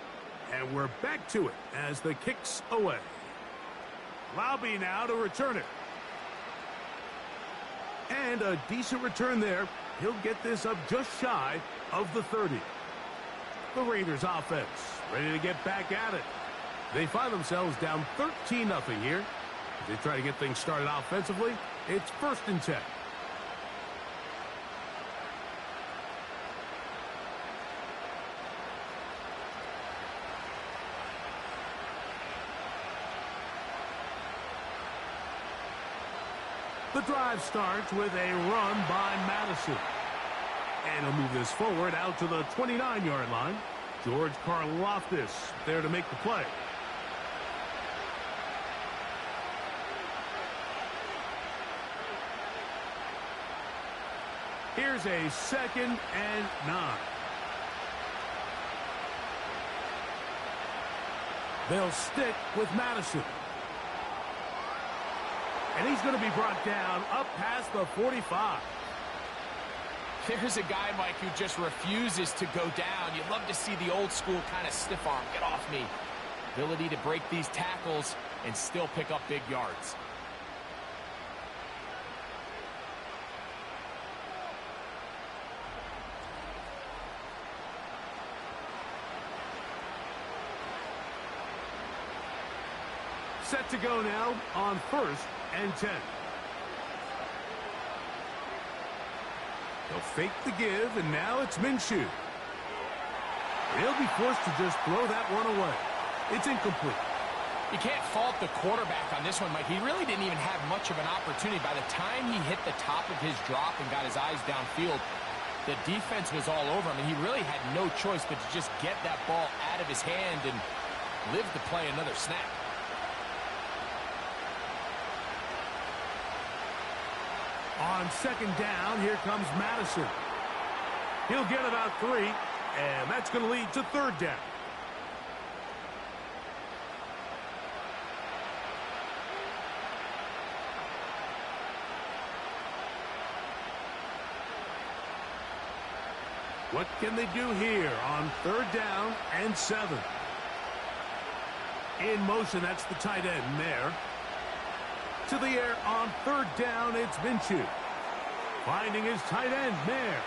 [SPEAKER 2] and we're back to it as the kick's away. Lobby now to return it. And a decent return there. He'll get this up just shy of the 30. The Raiders offense ready to get back at it. They find themselves down 13-0 here. As they try to get things started offensively, it's 1st and 10. The drive starts with a run by Madison. And he'll move this forward out to the 29-yard line. George Karlaftis there to make the play. Here's a 2nd and 9. They'll stick with Madison. And he's going to be brought down up past the 45.
[SPEAKER 3] There's a guy, Mike, who just refuses to go down. You'd love to see the old school kind of stiff arm. Get off me. Ability to break these tackles and still pick up big yards.
[SPEAKER 2] Set to go now on 1st and 10. They'll fake the give, and now it's Minshew. He'll be forced to just throw that one away. It's incomplete.
[SPEAKER 3] You can't fault the quarterback on this one, Mike. He really didn't even have much of an opportunity. By the time he hit the top of his drop and got his eyes downfield, the defense was all over him, and he really had no choice but to just get that ball out of his hand and live to play another snap.
[SPEAKER 2] On 2nd down, here comes Madison. He'll get about 3, and that's going to lead to 3rd down. What can they do here on 3rd down and 7? In motion, that's the tight end there. To the air on 3rd down, it's Minshew. Finding his tight end there.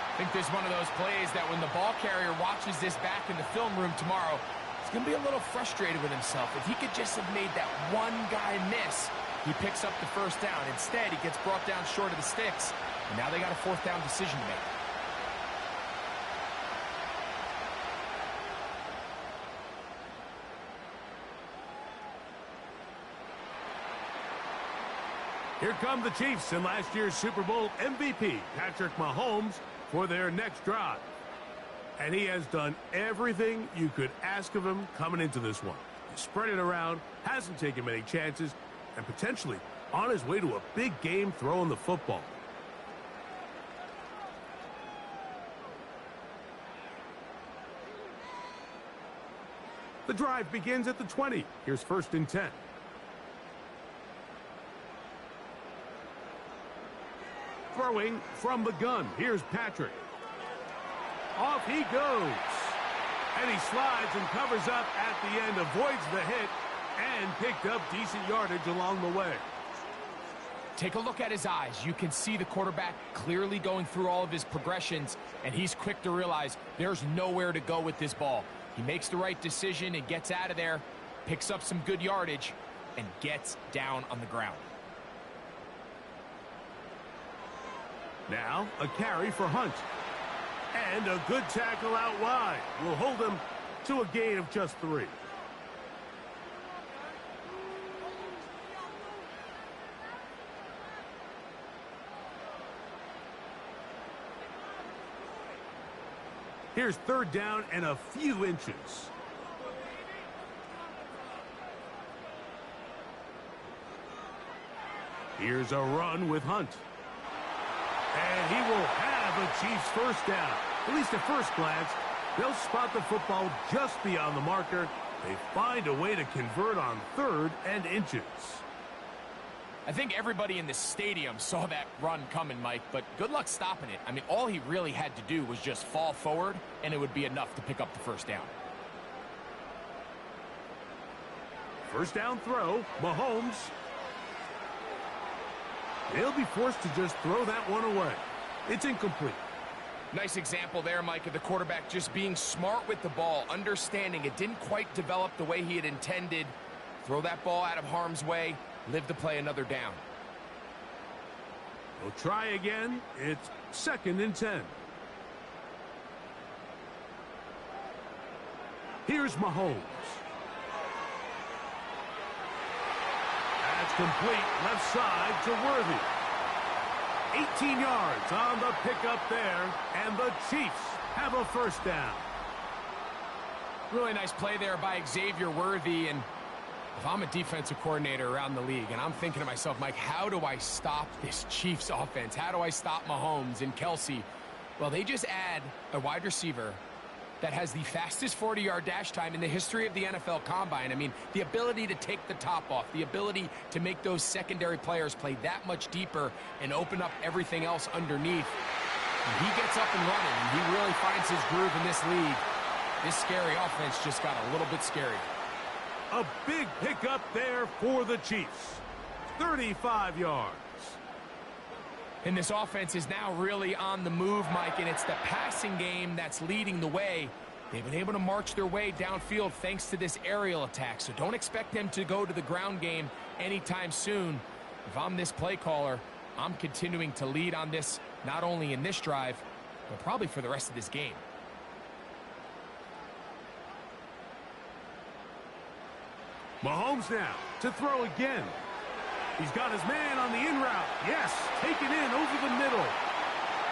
[SPEAKER 3] I think there's one of those plays that when the ball carrier watches this back in the film room tomorrow, he's going to be a little frustrated with himself. If he could just have made that one guy miss, he picks up the 1st down. Instead, he gets brought down short of the sticks, and now they got a 4th down decision to make.
[SPEAKER 2] Here come the Chiefs and last year's Super Bowl MVP, Patrick Mahomes, for their next drive. And he has done everything you could ask of him coming into this one. He spread it around, hasn't taken many chances, and potentially on his way to a big game throwing the football. The drive begins at the 20. Here's 1st and 10. Throwing from the gun. Here's Patrick. Off he goes. And he slides and covers up at the end, avoids the hit, and picked up decent yardage along the way.
[SPEAKER 3] Take a look at his eyes. You can see the quarterback clearly going through all of his progressions, and he's quick to realize there's nowhere to go with this ball. He makes the right decision and gets out of there, picks up some good yardage, and gets down on the ground.
[SPEAKER 2] Now, a carry for Hunt. And a good tackle out wide will hold him to a gain of just 3. Here's 3rd down and a few inches. Here's a run with Hunt. And he will have a Chiefs first down. At least at first glance, they'll spot the football just beyond the marker. They find a way to convert on 3rd and inches.
[SPEAKER 3] I think everybody in the stadium saw that run coming, Mike, but good luck stopping it. I mean, all he really had to do was just fall forward, and it would be enough to pick up the first down.
[SPEAKER 2] First down throw, Mahomes. They'll be forced to just throw that one away. It's incomplete.
[SPEAKER 3] Nice example there, Mike, of the quarterback just being smart with the ball, understanding it didn't quite develop the way he had intended. Throw that ball out of harm's way, live to play another down.
[SPEAKER 2] They'll try again. It's 2nd and 10. Here's Mahomes. That's complete, left side to Worthy. 18 yards on the pickup there, and the Chiefs have a first down.
[SPEAKER 3] Really nice play there by Xavier Worthy, and if I'm a defensive coordinator around the league, and I'm thinking to myself, Mike, how do I stop this Chiefs offense? How do I stop Mahomes and Kelsey? Well, they just add a wide receiver that has the fastest 40-yard dash time in the history of the NFL Combine. I mean, the ability to take the top off, the ability to make those secondary players play that much deeper and open up everything else underneath. And he gets up and running, and he really finds his groove in this league. This scary offense just got a little bit scary.
[SPEAKER 2] A big pickup there for the Chiefs. 35 yards.
[SPEAKER 3] And this offense is now really on the move, Mike, and it's the passing game that's leading the way. They've been able to march their way downfield thanks to this aerial attack, so don't expect them to go to the ground game anytime soon. If I'm this play caller, I'm continuing to lead on this, not only in this drive, but probably for the rest of this game.
[SPEAKER 2] Mahomes now to throw again. He's got his man on the in route. Yes, taken in over the middle.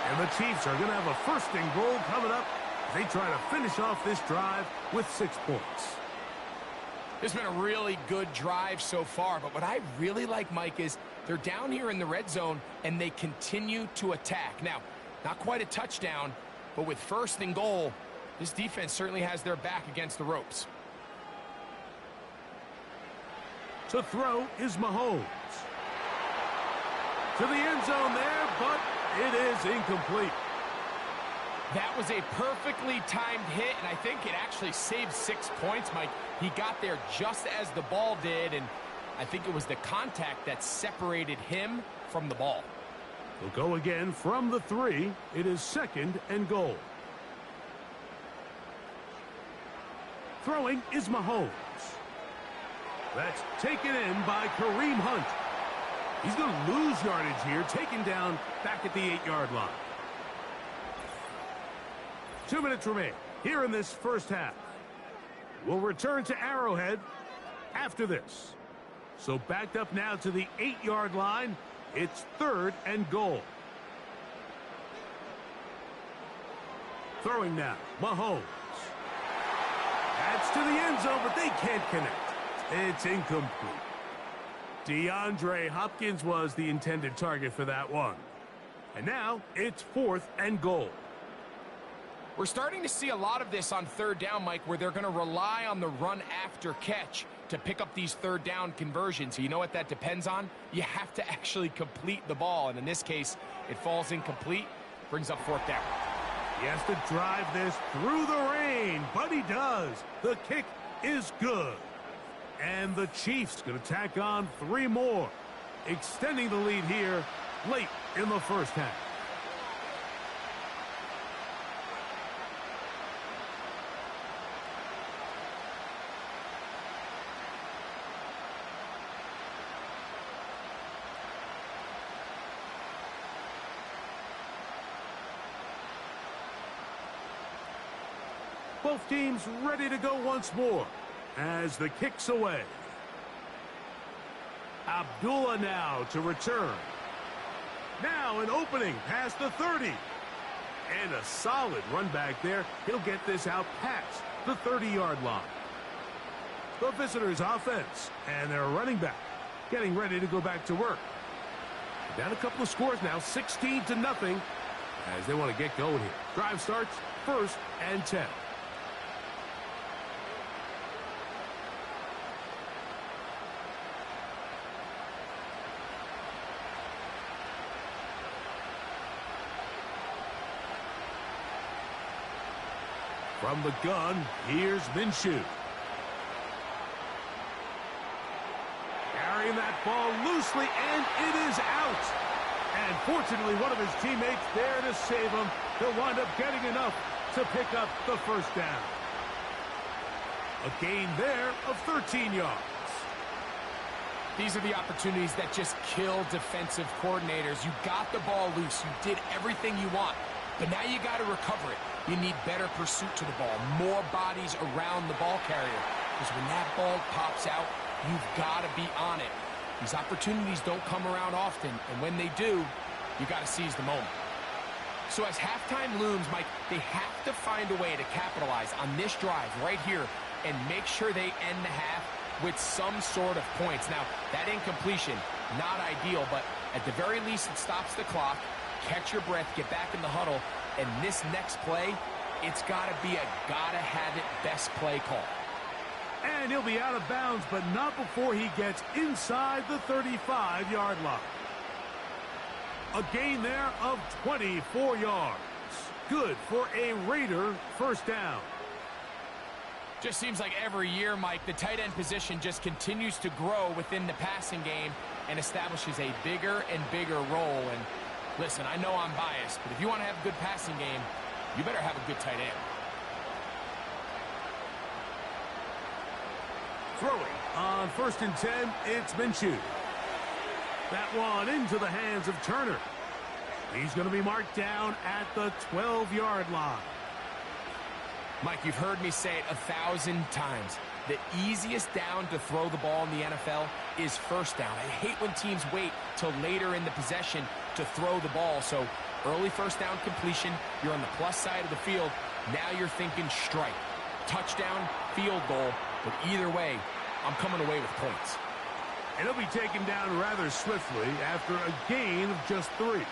[SPEAKER 2] And the Chiefs are going to have a 1st and goal coming up as they try to finish off this drive with 6 points.
[SPEAKER 3] It's been a really good drive so far, but what I really like, Mike, is they're down here in the red zone and they continue to attack. Now, not quite a touchdown, but with 1st and goal, this defense certainly has their back against the ropes.
[SPEAKER 2] To throw is Mahomes. To the end zone there, but it is incomplete.
[SPEAKER 3] That was a perfectly timed hit, and I think it actually saved 6 points, Mike. He got there just as the ball did, and I think it was the contact that separated him from the ball.
[SPEAKER 2] We'll go again from the 3. It is 2nd and goal. Throwing is Mahomes. That's taken in by Kareem Hunt. He's going to lose yardage here, taken down back at the 8-yard line. 2 minutes remain here in this first half. We'll return to Arrowhead after this. So backed up now to the 8-yard line. It's 3rd and goal. Throwing now, Mahomes. That's to the end zone, but they can't connect. It's incomplete. DeAndre Hopkins was the intended target for that one. And now it's 4th and goal.
[SPEAKER 3] We're starting to see a lot of this on 3rd down, Mike, where they're going to rely on the run after catch to pick up these 3rd down conversions. So you know what that depends on? You have to actually complete the ball. And in this case, it falls incomplete, brings up 4th down.
[SPEAKER 2] He has to drive this through the rain, but he does. The kick is good. And the Chiefs going to tack on 3 more, extending the lead here late in the first half. Both teams ready to go once more as the kick's away. Abdullah now to return. Now an opening past the 30. And a solid run back there. He'll get this out past the 30-yard line. The visitors' offense and their running back getting ready to go back to work. Down a couple of scores now, 16-0, as they want to get going here. Drive starts 1st and 10. From the gun, here's Minshew. Carrying that ball loosely, and it is out. And fortunately, one of his teammates there to save him. He'll wind up getting enough to pick up the first down. A gain there of 13 yards.
[SPEAKER 3] These are the opportunities that just kill defensive coordinators. You got the ball loose. You did everything you want. But now you got to recover it. You need better pursuit to the ball, more bodies around the ball carrier. Because when that ball pops out, you've got to be on it. These opportunities don't come around often, and when they do, you got to seize the moment. So as halftime looms, Mike, they have to find a way to capitalize on this drive right here and make sure they end the half with some sort of points. Now, that incompletion, not ideal, but at the very least it stops the clock. Catch your breath, get back in the huddle, and this next play, it's got to be a gotta-have-it best play call.
[SPEAKER 2] And he'll be out of bounds, but not before he gets inside the 35-yard line. A gain there of 24 yards. Good for a Raider first down.
[SPEAKER 3] Just seems like every year, Mike, the tight end position just continues to grow within the passing game and establishes a bigger and bigger role. And listen, I know I'm biased, but if you want to have a good passing game, you better have a good tight end.
[SPEAKER 2] Throwing on 1st and 10, it's Minshew. That one into the hands of Turner. He's going to be marked down at the 12-yard line.
[SPEAKER 3] Mike, you've heard me say it 1,000 times. The easiest down to throw the ball in the NFL is first down. I hate when teams wait till later in the possession to throw the ball. So early first down completion, you're on the plus side of the field. Now you're thinking strike. Touchdown, field goal. But either way, I'm coming away with points.
[SPEAKER 2] And he'll be taken down rather swiftly after a gain of just 3.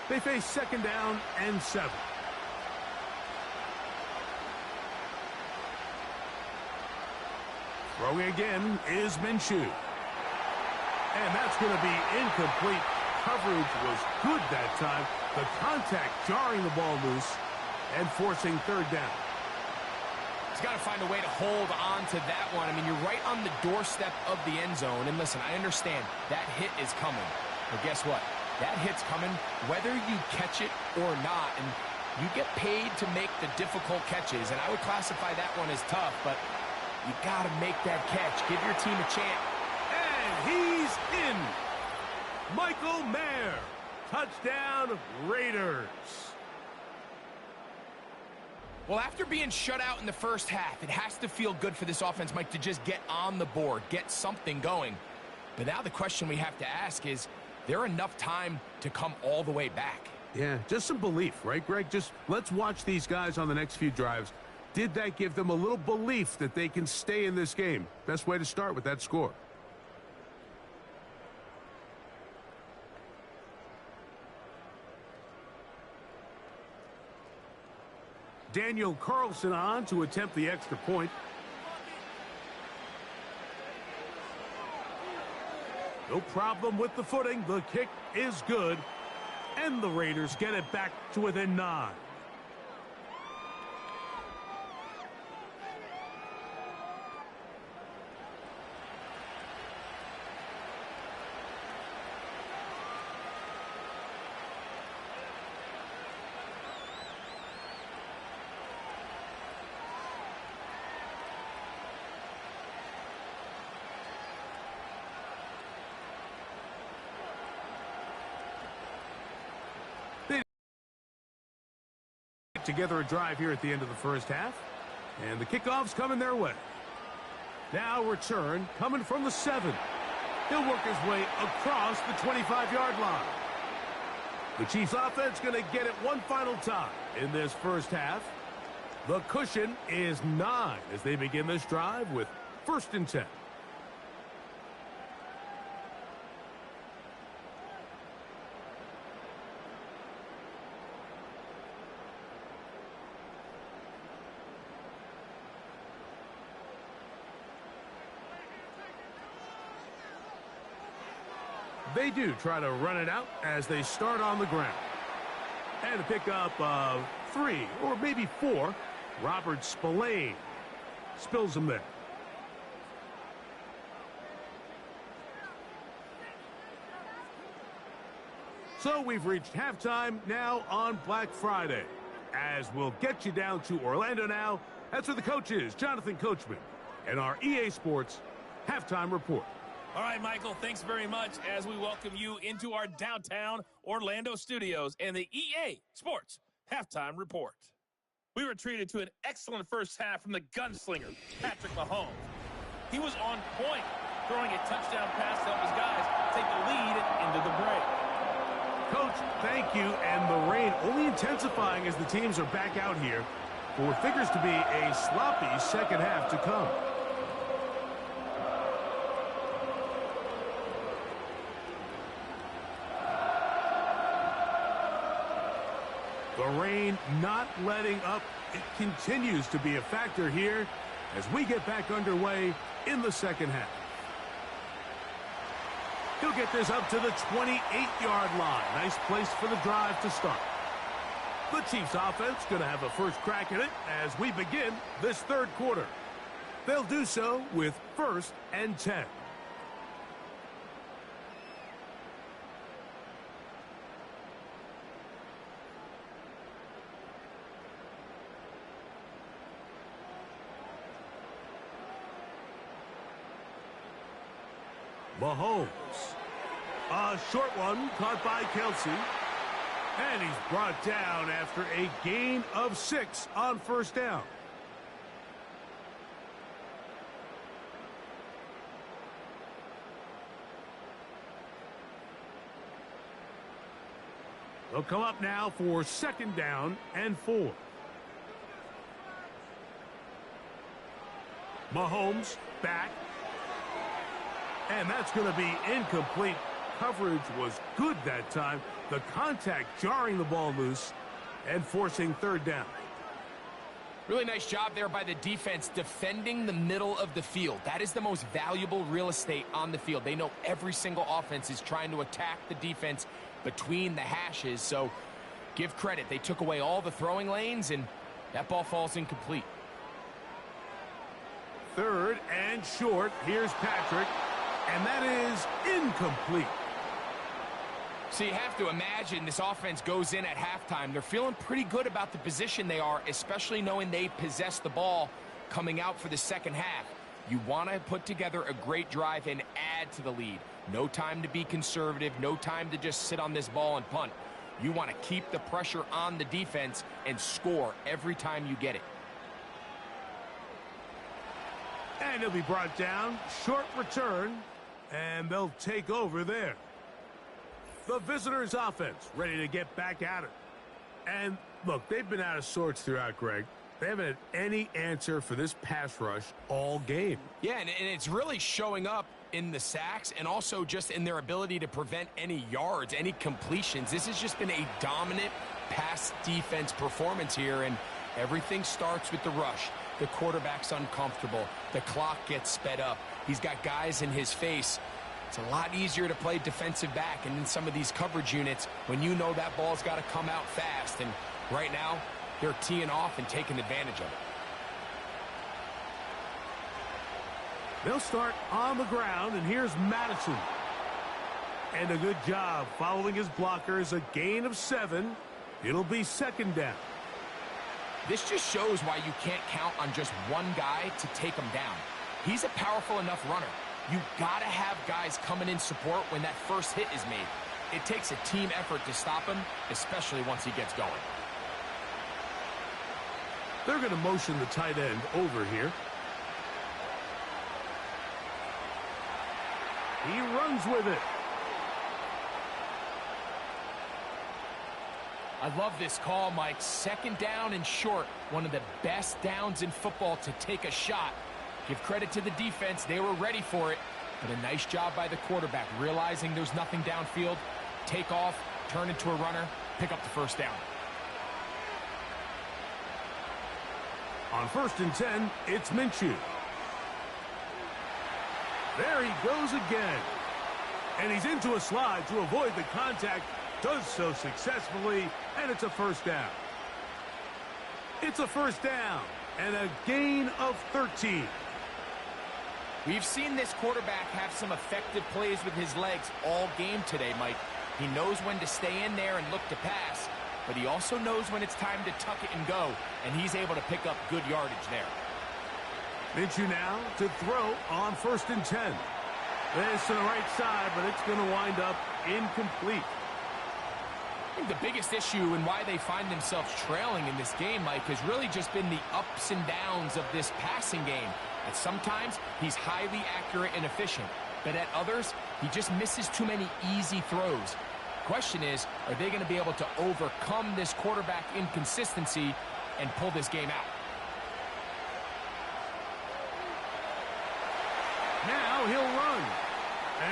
[SPEAKER 2] They face 2nd down and 7. Throwing again is Minshew. And that's going to be incomplete. Coverage was good that time. The contact jarring the ball loose and forcing 3rd down.
[SPEAKER 3] He's got to find a way to hold on to that one. I mean, you're right on the doorstep of the end zone. And listen, I understand that hit is coming. But guess what? That hit's coming whether you catch it or not. And you get paid to make the difficult catches. And I would classify that one as tough, but you got to make that catch. Give your team a chance.
[SPEAKER 2] And he's in. Michael Mayer. Touchdown, Raiders.
[SPEAKER 3] Well, after being shut out in the first half, it has to feel good for this offense, Mike, to just get on the board, get something going. But now the question we have to ask is there enough time to come all the way back?
[SPEAKER 2] Yeah, just some belief, right, Greg? Just let's watch these guys on the next few drives. Did that give them a little belief that they can stay in this game? Best way to start with that score. Daniel Carlson on to attempt the extra point. No problem with the footing. The kick is good. And the Raiders get it back to within 9. Together a drive here at the end of the first half. And the kickoff's coming their way. Now return coming from the 7. He'll work his way across the 25-yard line. The Chiefs offense going to get it one final time in this first half. The cushion is 9 as they begin this drive with 1st and 10. They do try to run it out as they start on the ground. And a pickup of 3 or maybe 4. Robert Spillane spills them there. So we've reached halftime now on Black Friday. As we'll get you down to Orlando now. That's where the coach is, Jonathan Coachman, and our EA Sports Halftime Report.
[SPEAKER 4] All right, Michael, thanks very much as we welcome you into our downtown Orlando studios and the EA Sports Halftime Report. We were treated to an excellent first half from the gunslinger, Patrick Mahomes. He was on point, throwing a touchdown pass to help his guys take the lead into the break.
[SPEAKER 2] Coach, thank you, and the rain only intensifying as the teams are back out here for what figures to be a sloppy second half to come. The rain not letting up. It continues to be a factor here as we get back underway in the second half. He'll get this up to the 28-yard line. Nice place for the drive to start. The Chiefs offense going to have a first crack at it as we begin this third quarter. They'll do so with 1st and 10. Mahomes. A short one caught by Kelsey. And he's brought down after a gain of 6 on 1st down. They'll come up now for 2nd down and 4. Mahomes back. And that's going to be incomplete. Coverage was good that time. The contact jarring the ball loose and forcing 3rd down.
[SPEAKER 3] Really nice job there by the defense defending the middle of the field. That is the most valuable real estate on the field. They know every single offense is trying to attack the defense between the hashes. So give credit. They took away all the throwing lanes, and that ball falls incomplete.
[SPEAKER 2] 3rd and short. Here's Patrick. And that is incomplete.
[SPEAKER 3] So you have to imagine this offense goes in at halftime. They're feeling pretty good about the position they are, especially knowing they possess the ball coming out for the second half. You want to put together a great drive and add to the lead. No time to be conservative. No time to just sit on this ball and punt. You want to keep the pressure on the defense and score every time you get it.
[SPEAKER 2] And he'll be brought down. Short return. And they'll take over there. The visitors' offense ready to get back at it. And, look, they've been out of sorts throughout, Greg. They haven't had any answer for this pass rush all game.
[SPEAKER 3] Yeah, and it's really showing up in the sacks and also just in their ability to prevent any yards, any completions. This has just been a dominant pass defense performance here, and everything starts with the rush. The quarterback's uncomfortable. The clock gets sped up. He's got guys in his face. It's a lot easier to play defensive back and in some of these coverage units when you know that ball's got to come out fast. And right now, they're teeing off and taking advantage of it.
[SPEAKER 2] They'll start on the ground, and here's Madison. And a good job following his blockers. A gain of 7. It'll be 2nd down.
[SPEAKER 3] This just shows why you can't count on just one guy to take him down. He's a powerful enough runner. You've got to have guys coming in support when that first hit is made. It takes a team effort to stop him, especially once he gets going.
[SPEAKER 2] They're going to motion the tight end over here. He runs with it.
[SPEAKER 3] I love this call, Mike. Second down and short. One of the best downs in football to take a shot. Give credit to the defense. They were ready for it. But a nice job by the quarterback, realizing there's nothing downfield. Take off, turn into a runner, pick up the first down.
[SPEAKER 2] On 1st and 10, it's Minshew. There he goes again. And he's into a slide to avoid the contact. Does so successfully, and it's a first down. It's a first down and a gain of 13.
[SPEAKER 3] We've seen this quarterback have some effective plays with his legs all game today, Mike. He knows when to stay in there and look to pass, but he also knows when it's time to tuck it and go, and he's able to pick up good yardage there.
[SPEAKER 2] Minshew now to throw on 1st and 10. This to the right side, but it's going to wind up incomplete.
[SPEAKER 3] I think the biggest issue and why they find themselves trailing in this game, Mike, has really just been the ups and downs of this passing game. At sometimes, he's highly accurate and efficient, but at others, he just misses too many easy throws. Question is, are they going to be able to overcome this quarterback inconsistency and pull this game out?
[SPEAKER 2] Now he'll run.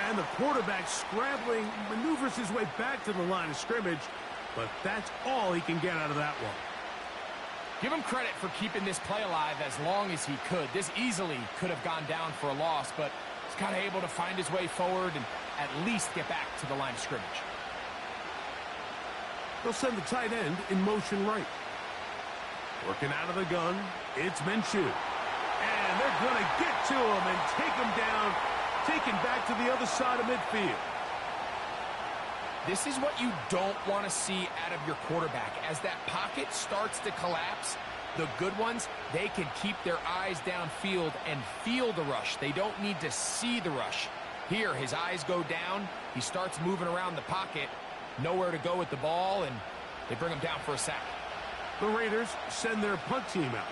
[SPEAKER 2] And the quarterback scrambling, maneuvers his way back to the line of scrimmage, but that's all he can get out of that one.
[SPEAKER 3] Give him credit for keeping this play alive as long as he could. This easily could have gone down for a loss, but he's kind of able to find his way forward and at least get back to the line of scrimmage.
[SPEAKER 2] They'll send the tight end in motion right. Working out of the gun, it's Minshew. And they're going to get to him and take him down, taken back to the other side of midfield.
[SPEAKER 3] This is what you don't want to see out of your quarterback. As that pocket starts to collapse, the good ones, they can keep their eyes downfield and feel the rush. They don't need to see the rush. Here, his eyes go down. He starts moving around the pocket. Nowhere to go with the ball, and they bring him down for a sack.
[SPEAKER 2] The Raiders send their punt team out.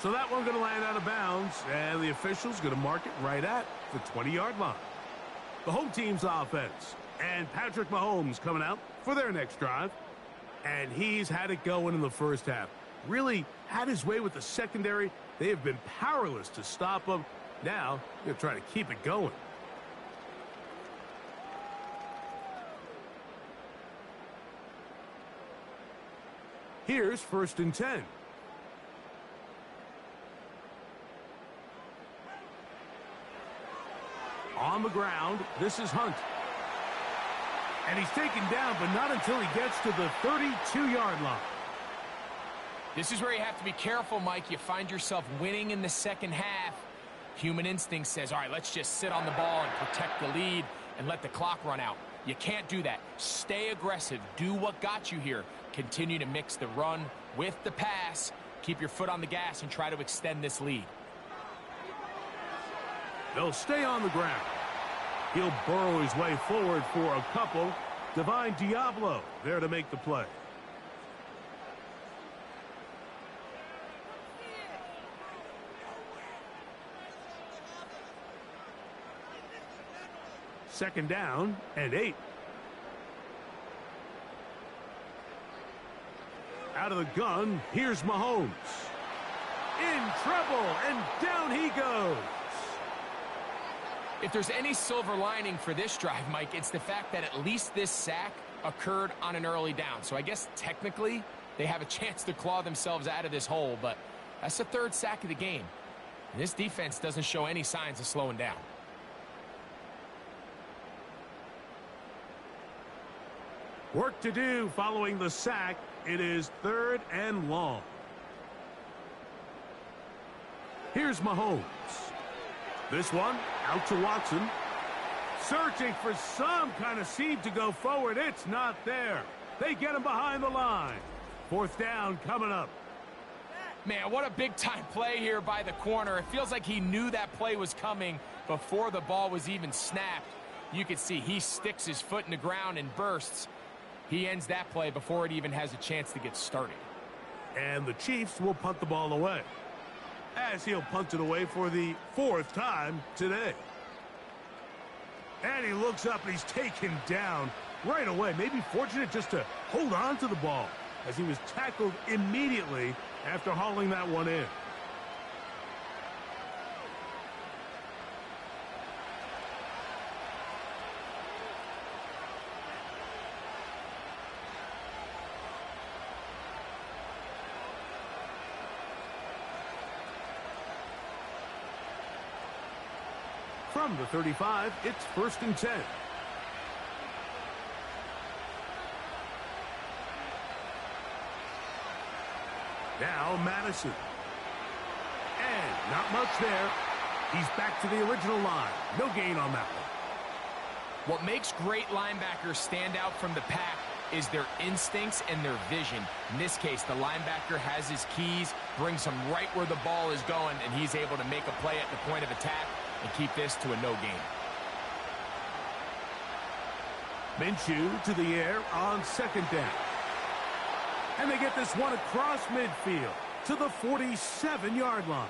[SPEAKER 2] So that one going to land out of bounds, and the official's going to mark it right at the 20-yard line. The home team's offense, and Patrick Mahomes coming out for their next drive. And he's had it going in the first half. Really had his way with the secondary. They have been powerless to stop him. Now, they're trying to keep it going. Here's 1st and 10. On the ground, this is Hunt. And he's taken down, but not until he gets to the 32-yard line.
[SPEAKER 3] This is where you have to be careful, Mike. You find yourself winning in the second half. Human instinct says, all right, let's just sit on the ball and protect the lead and let the clock run out. You can't do that. Stay aggressive. Do what got you here. Continue to mix the run with the pass. Keep your foot on the gas and try to extend this lead.
[SPEAKER 2] They'll stay on the ground. He'll burrow his way forward for a couple. Divine Diablo there to make the play. Second down and 8. Out of the gun, here's Mahomes. In trouble, and down he goes.
[SPEAKER 3] If there's any silver lining for this drive, Mike, it's the fact that at least this sack occurred on an early down. So I guess technically they have a chance to claw themselves out of this hole, but that's the third sack of the game. And this defense doesn't show any signs of slowing down.
[SPEAKER 2] Work to do following the sack. It is 3rd and long. Here's Mahomes. This one out to Watson. Searching for some kind of seam to go forward. It's not there. They get him behind the line. 4th down coming up.
[SPEAKER 3] Man, what a big-time play here by the corner. It feels like he knew that play was coming before the ball was even snapped. You can see he sticks his foot in the ground and bursts. He ends that play before it even has a chance to get started.
[SPEAKER 2] And the Chiefs will punt the ball away, as he'll punt it away for the 4th time today. And he looks up and he's taken down right away. Maybe fortunate just to hold on to the ball, as he was tackled immediately after hauling that one in. From the 35, it's 1st and 10. Now Madison. And not much there. He's back to the original line. No gain on that one.
[SPEAKER 3] What makes great linebackers stand out from the pack is their instincts and their vision. In this case, the linebacker has his keys, brings him right where the ball is going, and he's able to make a play at the point of attack and keep this to a no gain.
[SPEAKER 2] Minshew to the air on 2nd down. And they get this one across midfield to the 47-yard line.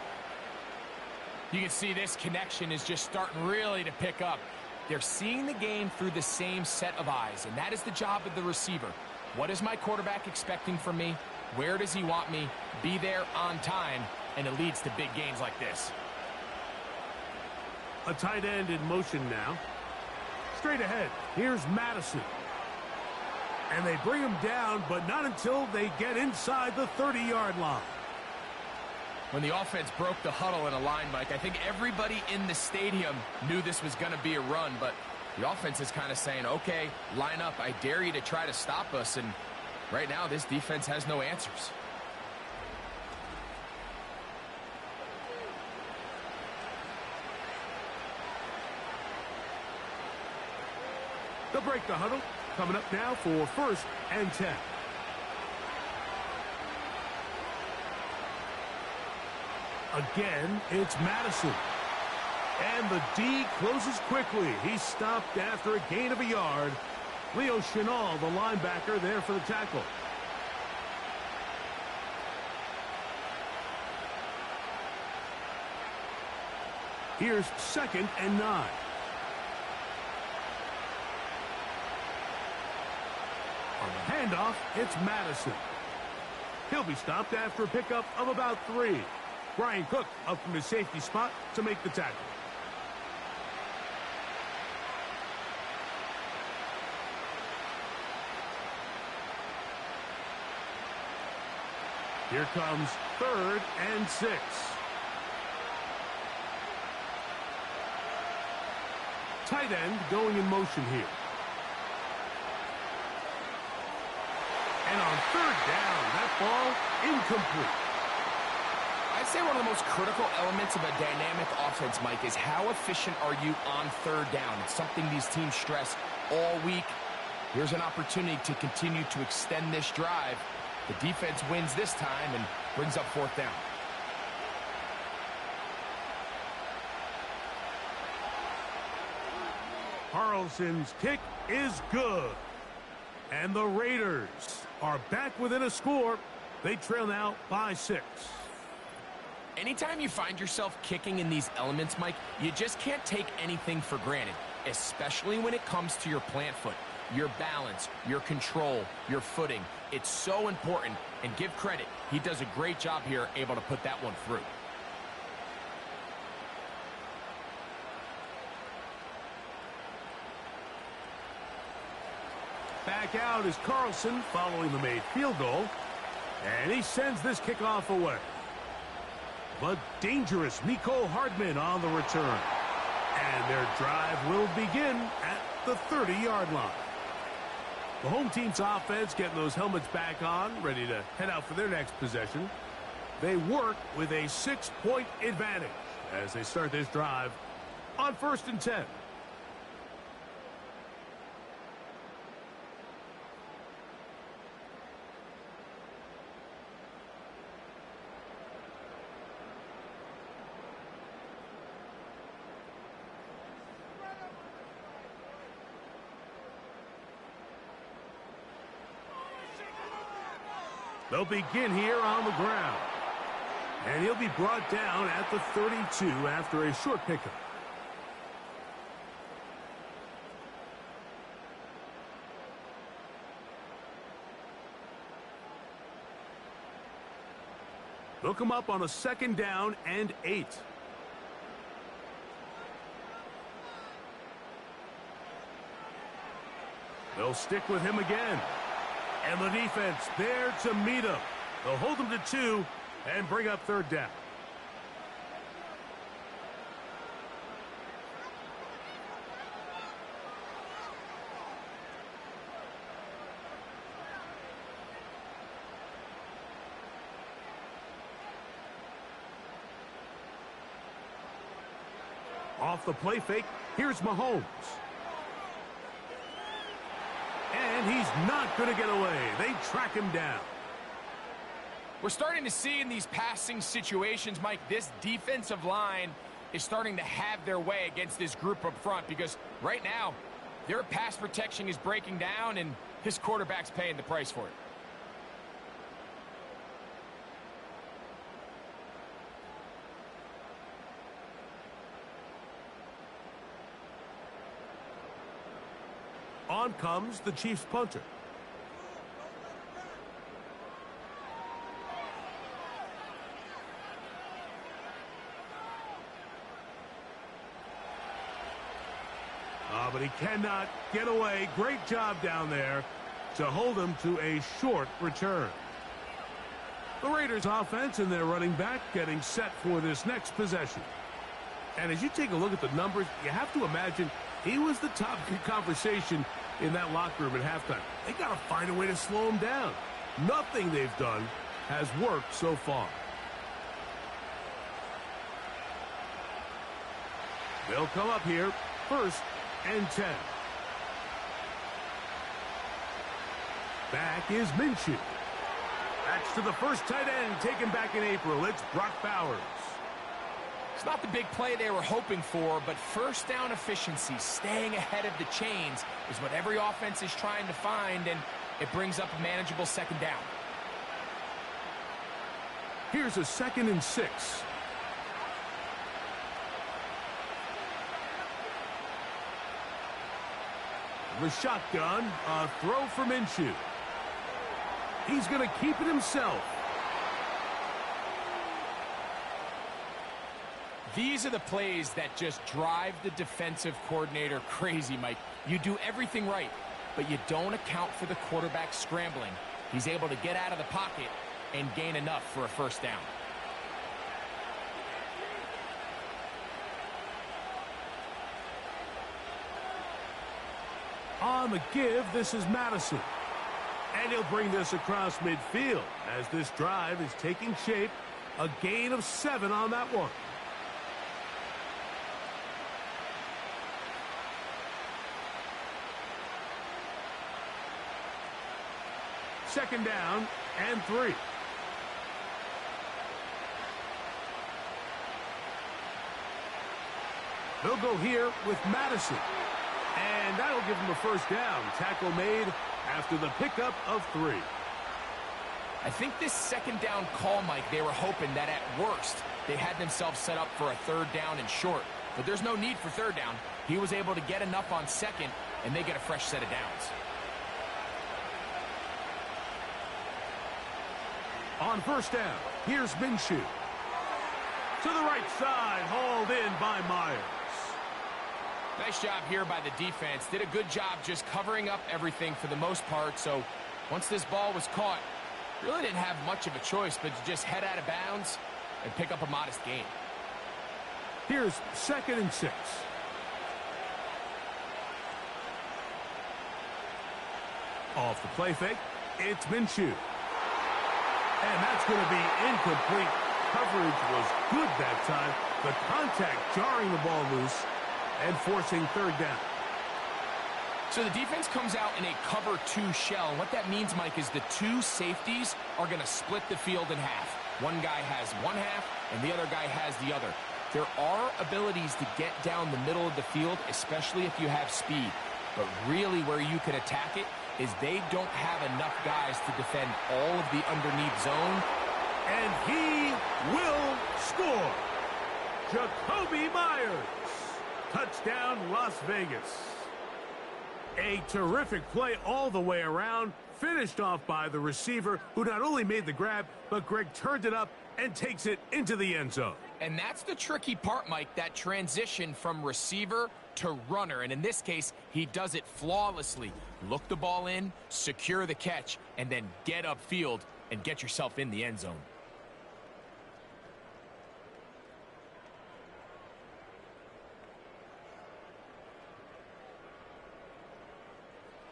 [SPEAKER 3] You can see this connection is just starting really to pick up. They're seeing the game through the same set of eyes, and that is the job of the receiver. What is my quarterback expecting from me? Where does he want me? Be there on time, and it leads to big gains like this.
[SPEAKER 2] A tight end in motion now. Straight ahead, here's Madison. And they bring him down, but not until they get inside the 30-yard line.
[SPEAKER 3] When the offense broke the huddle in a line, Mike, I think everybody in the stadium knew this was going to be a run, but the offense is kind of saying, okay, line up. I dare you to try to stop us, and right now this defense has no answers.
[SPEAKER 2] They'll break the huddle. Coming up now for 1st and 10. Again, it's Madison. And the D closes quickly. He's stopped after a gain of a yard. Leo Chenal, the linebacker, there for the tackle. Here's 2nd and 9. On the handoff, it's Madison. He'll be stopped after a pickup of about 3. Brian Cook up from his safety spot to make the tackle. Here comes 3rd and 6. Tight end going in motion here. And on 3rd down, that ball incomplete.
[SPEAKER 3] I'd say one of the most critical elements of a dynamic offense, Mike, is how efficient are you on 3rd down. It's something these teams stress all week. Here's an opportunity to continue to extend this drive. The defense wins this time and brings up 4th down.
[SPEAKER 2] Carlson's kick is good. And the Raiders are back within a score. They trail now by 6.
[SPEAKER 3] Anytime you find yourself kicking in these elements, Mike, you just can't take anything for granted, especially when it comes to your plant foot, your balance, your control, your footing. It's so important, and give credit. He does a great job here, able to put that one through.
[SPEAKER 2] Back out is Carlson following the made field goal. And he sends this kickoff away. But dangerous Mecole Hardman on the return. And their drive will begin at the 30-yard line. The home team's offense getting those helmets back on, ready to head out for their next possession. They work with a 6-point advantage as they start this drive on 1st and 10. They'll begin here on the ground. And he'll be brought down at the 32 after a short pickup. They'll come up on a 2nd down and 8. They'll stick with him again. And the defense there to meet him. They'll hold him to 2 and bring up 3rd down. Off the play fake, here's Mahomes. And he's not going to get away. They track him down.
[SPEAKER 3] We're starting to see in these passing situations, Mike, this defensive line is starting to have their way against this group up front because right now, their pass protection is breaking down and his quarterback's paying the price for it.
[SPEAKER 2] On comes the Chiefs punter. But he cannot get away. Great job down there to hold him to a short return. The Raiders offense and their running back getting set for this next possession. And as you take a look at the numbers, you have to imagine he was the topic of conversation in that locker room at halftime. They got to find a way to slow him down. Nothing they've done has worked so far. They'll come up here, 1st and 10. Back is Minshew. That's to the first tight end taken back in April. It's Brock Bowers.
[SPEAKER 3] It's not the big play they were hoping for, but 1st down efficiency, staying ahead of the chains, is what every offense is trying to find, and it brings up a manageable 2nd down.
[SPEAKER 2] Here's a 2nd and 6. The shotgun, a throw for Minshew. He's going to keep it himself.
[SPEAKER 3] These are the plays that just drive the defensive coordinator crazy, Mike. You do everything right, but you don't account for the quarterback scrambling. He's able to get out of the pocket and gain enough for a 1st down.
[SPEAKER 2] On the give, this is Madison. And he'll bring this across midfield as this drive is taking shape. A gain of 7 on that one. Second down and 3. They'll go here with Madison. And that'll give him a 1st down. Tackle made after the pickup of 3.
[SPEAKER 3] I think this 2nd down call, Mike, they were hoping that at worst they had themselves set up for a 3rd down and short. But there's no need for 3rd down. He was able to get enough on 2nd, and they get a fresh set of downs.
[SPEAKER 2] On 1st down, here's Minshew. To the right side, hauled in by Myers.
[SPEAKER 3] Nice job here by the defense. Did a good job just covering up everything for the most part. So once this ball was caught, really didn't have much of a choice but to just head out of bounds and pick up a modest gain.
[SPEAKER 2] Here's 2nd and 6. Off the play fake, it's Minshew. And that's going to be incomplete. Coverage was good that time. The contact jarring the ball loose and forcing 3rd down.
[SPEAKER 3] So the defense comes out in a cover 2 shell. And what that means, Mike, is the 2 safeties are going to split the field in half. One guy has one half, and the other guy has the other. There are abilities to get down the middle of the field, especially if you have speed. But really where you can attack it is they don't have enough guys to defend all of the underneath zone.
[SPEAKER 2] And he will score. Jacoby Myers. Touchdown, Las Vegas. A terrific play all the way around, finished off by the receiver, who not only made the grab, but Greg turned it up and takes it into the end zone.
[SPEAKER 3] And that's the tricky part, Mike, that transition from receiver to runner. And in this case, he does it flawlessly. Look the ball in, secure the catch, and then get upfield and get yourself in the end zone.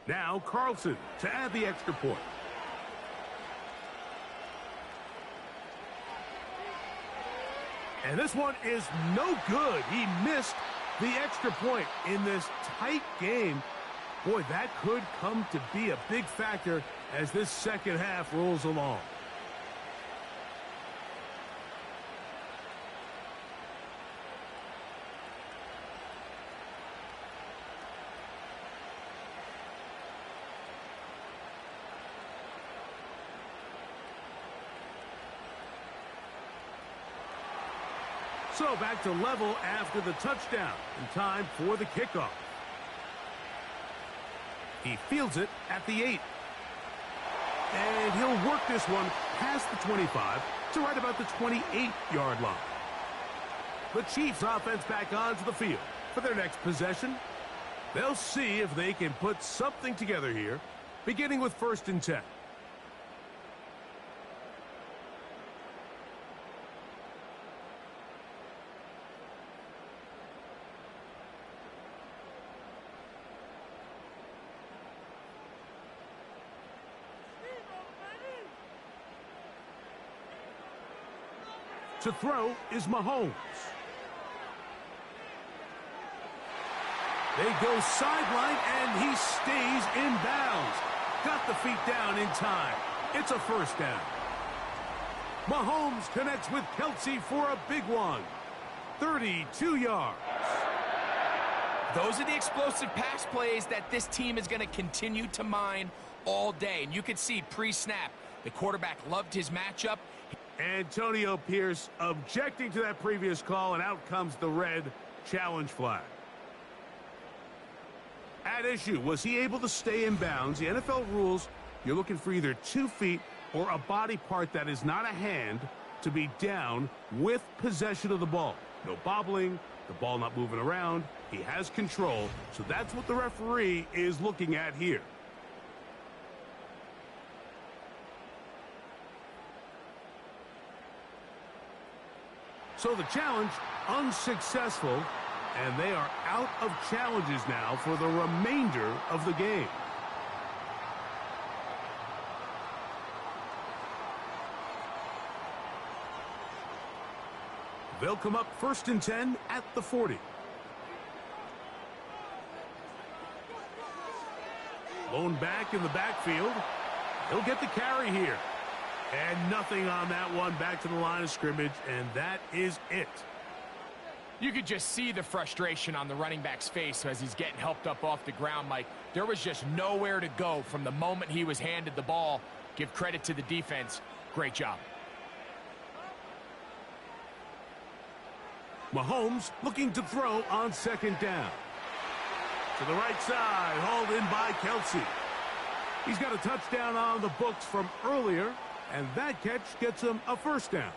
[SPEAKER 2] Now Carlson to add the extra point. And this one is no good. He missed the extra point in this tight game. Boy, that could come to be a big factor as this second half rolls along. So back to level after the touchdown, and time for the kickoff. He fields it at the 8. And he'll work this one past the 25 to right about the 28-yard line. The Chiefs offense back onto the field for their next possession. They'll see if they can put something together here, beginning with 1st and 10. To throw is Mahomes. They go sideline, and he stays in bounds. Got the feet down in time. It's a 1st down. Mahomes connects with Kelsey for a big one. 32 yards.
[SPEAKER 3] Those are the explosive pass plays that this team is going to continue to mine all day. And you can see pre-snap, the quarterback loved his matchup.
[SPEAKER 2] Antonio Pierce objecting to that previous call, and out comes the red challenge flag. At issue, was he able to stay in bounds? The NFL rules, you're looking for either 2 feet or a body part that is not a hand to be down with possession of the ball. No bobbling, the ball not moving around. He has control, so that's what the referee is looking at here. So the challenge unsuccessful, and they are out of challenges now for the remainder of the game. They'll come up 1st and 10 at the 40. Lone back in the backfield. He'll get the carry here. And nothing on that one, back to the line of scrimmage, and that is it.
[SPEAKER 3] You could just see the frustration on the running back's face as he's getting helped up off the ground, Mike. There was just nowhere to go from the moment he was handed the ball. Give credit to the defense. Great job.
[SPEAKER 2] Mahomes looking to throw on 2nd down. To the right side, hauled in by Kelsey. He's got a touchdown on the books from earlier, and that catch gets him a 1st down.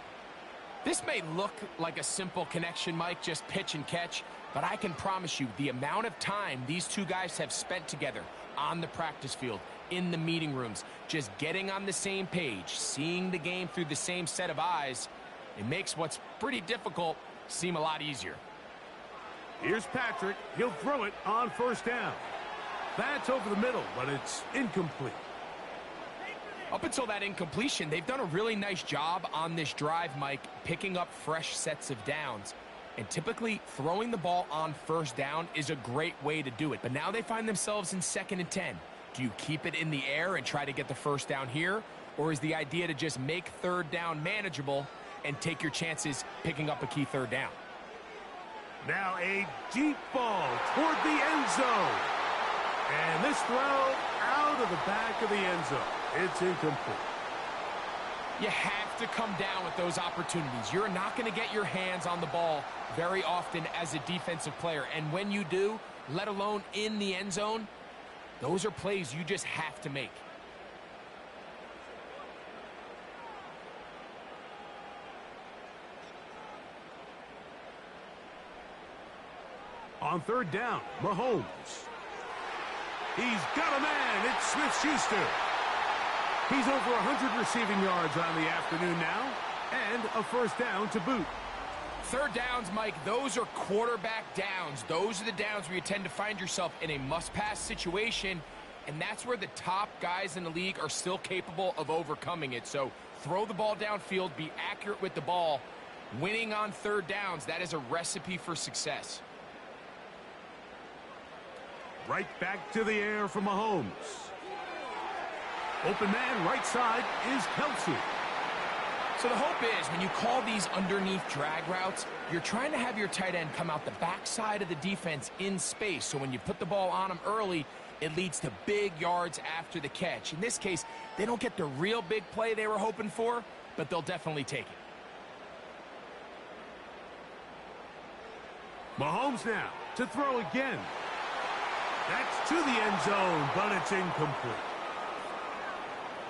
[SPEAKER 3] This may look like a simple connection, Mike, just pitch and catch, but I can promise you the amount of time these two guys have spent together on the practice field, in the meeting rooms, just getting on the same page, seeing the game through the same set of eyes, it makes what's pretty difficult seem a lot easier.
[SPEAKER 2] Here's Patrick. He'll throw it on 1st down. That's over the middle, but it's incomplete.
[SPEAKER 3] Up until that incompletion, they've done a really nice job on this drive, Mike, picking up fresh sets of downs. And typically, throwing the ball on 1st down is a great way to do it. But now they find themselves in 2nd and 10. Do you keep it in the air and try to get the 1st down here? Or is the idea to just make 3rd down manageable and take your chances picking up a key 3rd down?
[SPEAKER 2] Now a deep ball toward the end zone. And this throw out to the back of the end zone. It's incomplete.
[SPEAKER 3] You have to come down with those opportunities. You're not going to get your hands on the ball very often as a defensive player. And when you do, let alone in the end zone, those are plays you just have to make.
[SPEAKER 2] On third down, Mahomes. He's got a man. It's Smith-Schuster. He's over 100 receiving yards on the afternoon now, and a first down to boot.
[SPEAKER 3] Third downs, Mike, those are quarterback downs. Those are the downs where you tend to find yourself in a must-pass situation, and that's where the top guys in the league are still capable of overcoming it. So throw the ball downfield, be accurate with the ball. Winning on third downs, that is a recipe for success.
[SPEAKER 2] Right back to the air for Mahomes. Open man, right side, is Kelsey.
[SPEAKER 3] So the hope is when you call these underneath drag routes, you're trying to have your tight end come out the backside of the defense in space. So when you put the ball on him early, it leads to big yards after the catch. In this case, they don't get the real big play they were hoping for, but they'll definitely take it.
[SPEAKER 2] Mahomes now to throw again. That's to the end zone, but it's incomplete.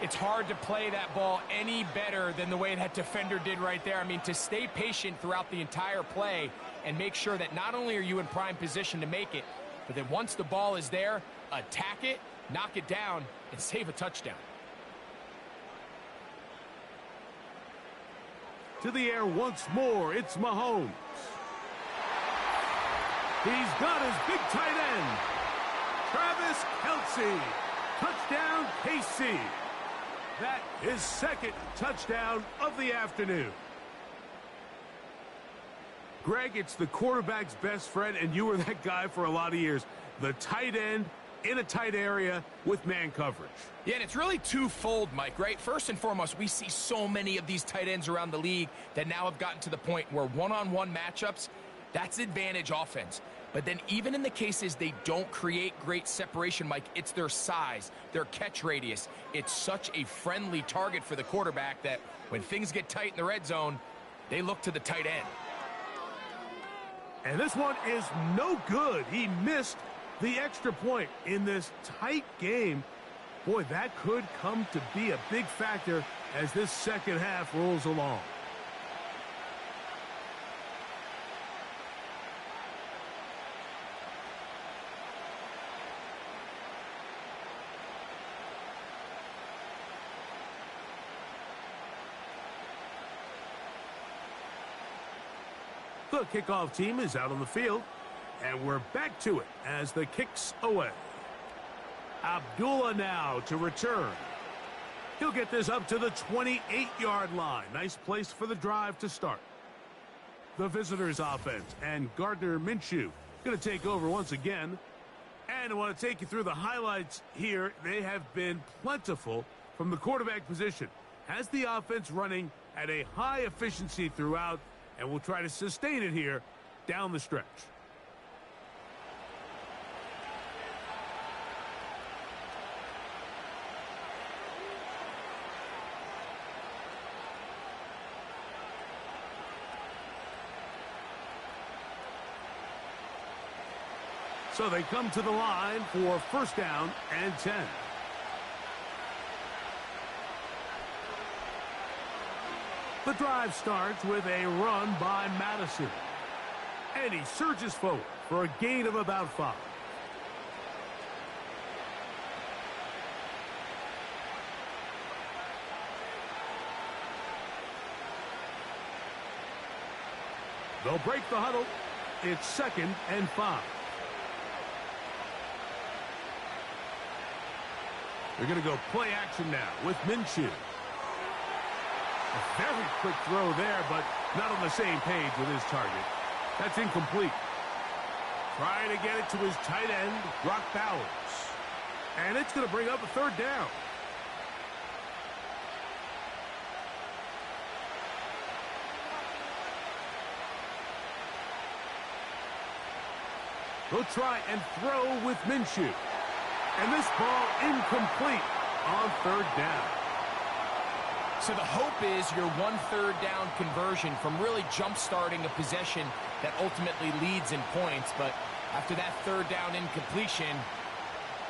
[SPEAKER 3] It's hard to play that ball any better than the way that defender did right there. I mean, to stay patient throughout the entire play and make sure that not only are you in prime position to make it, but then once the ball is there, attack it, knock it down, and save a touchdown.
[SPEAKER 2] To the air once more, it's Mahomes. He's got his big tight end, Travis Kelce. Touchdown, KC. That is second touchdown of the afternoon. Greg, it's the quarterback's best friend, and you were that guy for a lot of years. The tight end in a tight area with man coverage.
[SPEAKER 3] Yeah, and it's really twofold, Mike, right? First and foremost, we see so many of these tight ends around the league that now have gotten to the point where one-on-one matchups, that's advantage offense. But then even in the cases they don't create great separation, Mike, it's their size, their catch radius. It's such a friendly target for the quarterback that when things get tight in the red zone, they look to the tight end.
[SPEAKER 2] And this one is no good. He missed the extra point in this tight game. Boy, that could come to be a big factor as this second half rolls along. The kickoff team is out on the field, and we're back to it as the kick's away. Abdullah now to return. He'll get this up to the 28-yard line. Nice place for the drive to start. The visitors' offense and Gardner Minshew going to take over once again. And I want to take you through the highlights here. They have been plentiful from the quarterback position. Has the offense running at a high efficiency throughout, and we'll try to sustain it here down the stretch. So they come to the line for first down and 10. The drive starts with a run by Madison. And he surges forward for a gain of about 5. They'll break the huddle. It's 2nd and 5. They're going to go play action now with Minshew. A very quick throw there, but not on the same page with his target. That's incomplete. Trying to get it to his tight end, Brock Bowers. And it's going to bring up a third down. They'll try and throw with Minshew. And this ball incomplete on third down.
[SPEAKER 3] So the hope is your 1/3 down conversion from really jump-starting a possession that ultimately leads in points. But after that third down incompletion,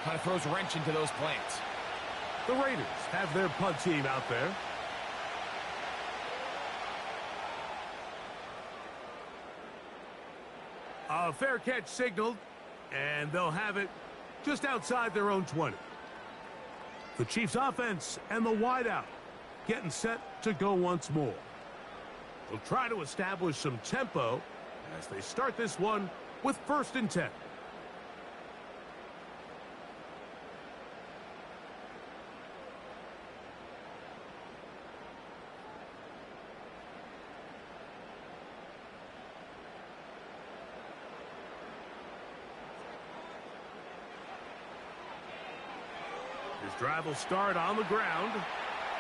[SPEAKER 3] kind of throws a wrench into those plans.
[SPEAKER 2] The Raiders have their punt team out there. A fair catch signaled, and they'll have it just outside their own 20. The Chiefs offense and the wideout getting set to go once more. They'll try to establish some tempo as they start this one with 1st and 10. His drive will start on the ground.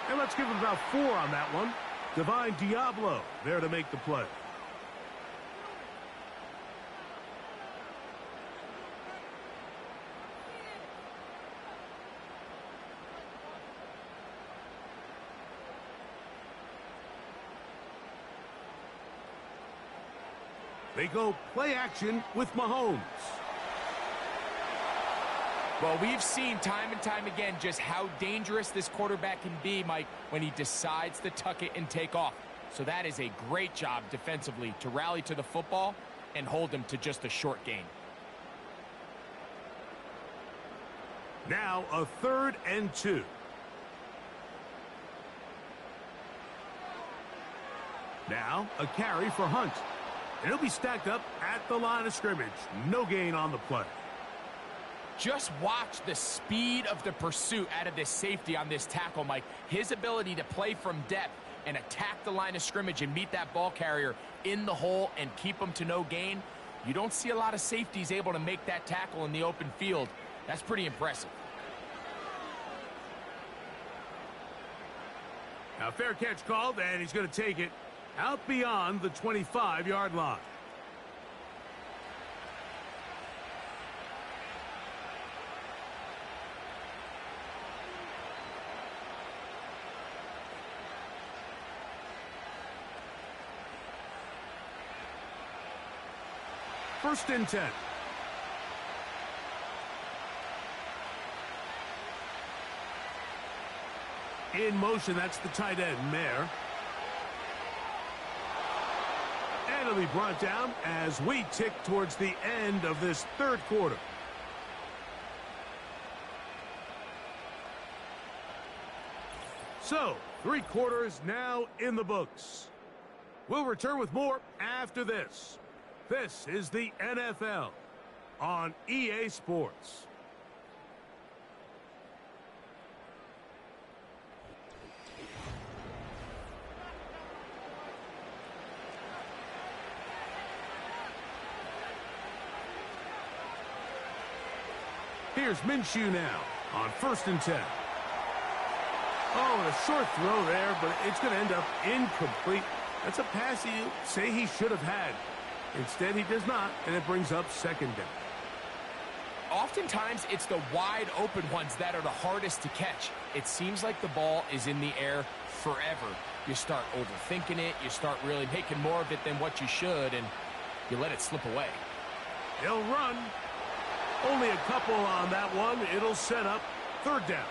[SPEAKER 2] And let's give him about 4 on that one. Divine Diablo there to make the play. They go play action with Mahomes.
[SPEAKER 3] Well, we've seen time and time again just how dangerous this quarterback can be, Mike, when he decides to tuck it and take off. So that is a great job defensively to rally to the football and hold him to just a short gain.
[SPEAKER 2] Now a 3rd and 2. Now a carry for Hunt. And he'll be stacked up at the line of scrimmage. No gain on the play.
[SPEAKER 3] Just watch the speed of the pursuit out of this safety on this tackle, Mike. His ability to play from depth and attack the line of scrimmage and meet that ball carrier in the hole and keep him to no gain. You don't see a lot of safeties able to make that tackle in the open field. That's pretty impressive.
[SPEAKER 2] Now fair catch called, and he's going to take it out beyond the 25-yard line. First and 10. In motion, that's the tight end, Mayer. And it'll be brought down as we tick towards the end of this 3rd quarter. So, 3 quarters now in the books. We'll return with more after this. This is the NFL on EA Sports. Here's Minshew now on 1st and 10. Oh, a short throw there, but it's going to end up incomplete. That's a pass you say he should have had. Instead, he does not, and it brings up 2nd down.
[SPEAKER 3] Oftentimes, it's the wide open ones that are the hardest to catch. It seems like the ball is in the air forever. You start overthinking it. You start really making more of it than what you should, and you let it slip away.
[SPEAKER 2] He'll run. Only a couple on that one. It'll set up 3rd down.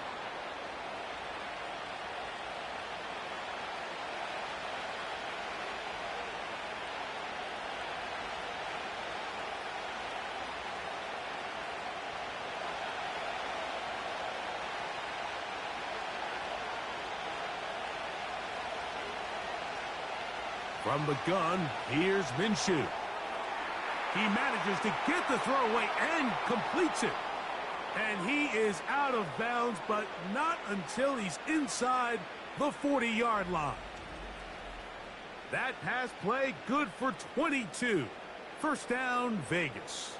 [SPEAKER 2] From the gun, here's Minshew. He manages to get the throw away and completes it. And he is out of bounds, but not until he's inside the 40-yard line. That pass play good for 22. First down, Vegas.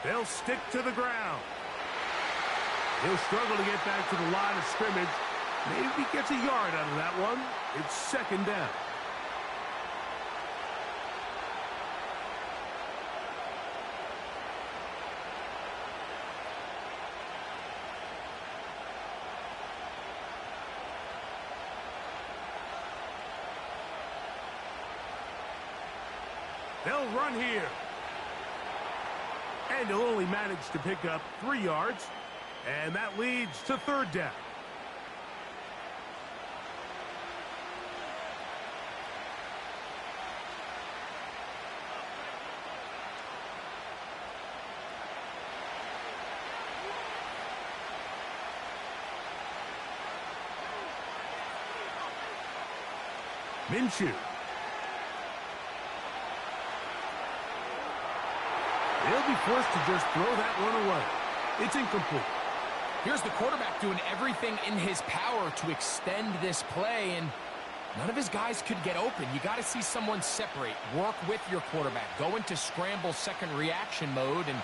[SPEAKER 2] They'll stick to the ground. He'll struggle to get back to the line of scrimmage. Maybe he gets a yard out of that one. It's second down. They'll run here. And he'll only manage to pick up 3 yards. And that leads to third down. Minshew. They'll be forced to just throw that one away. It's incomplete.
[SPEAKER 3] Here's the quarterback doing everything in his power to extend this play, and none of his guys could get open. You got to see someone separate, work with your quarterback, go into scramble second reaction mode, and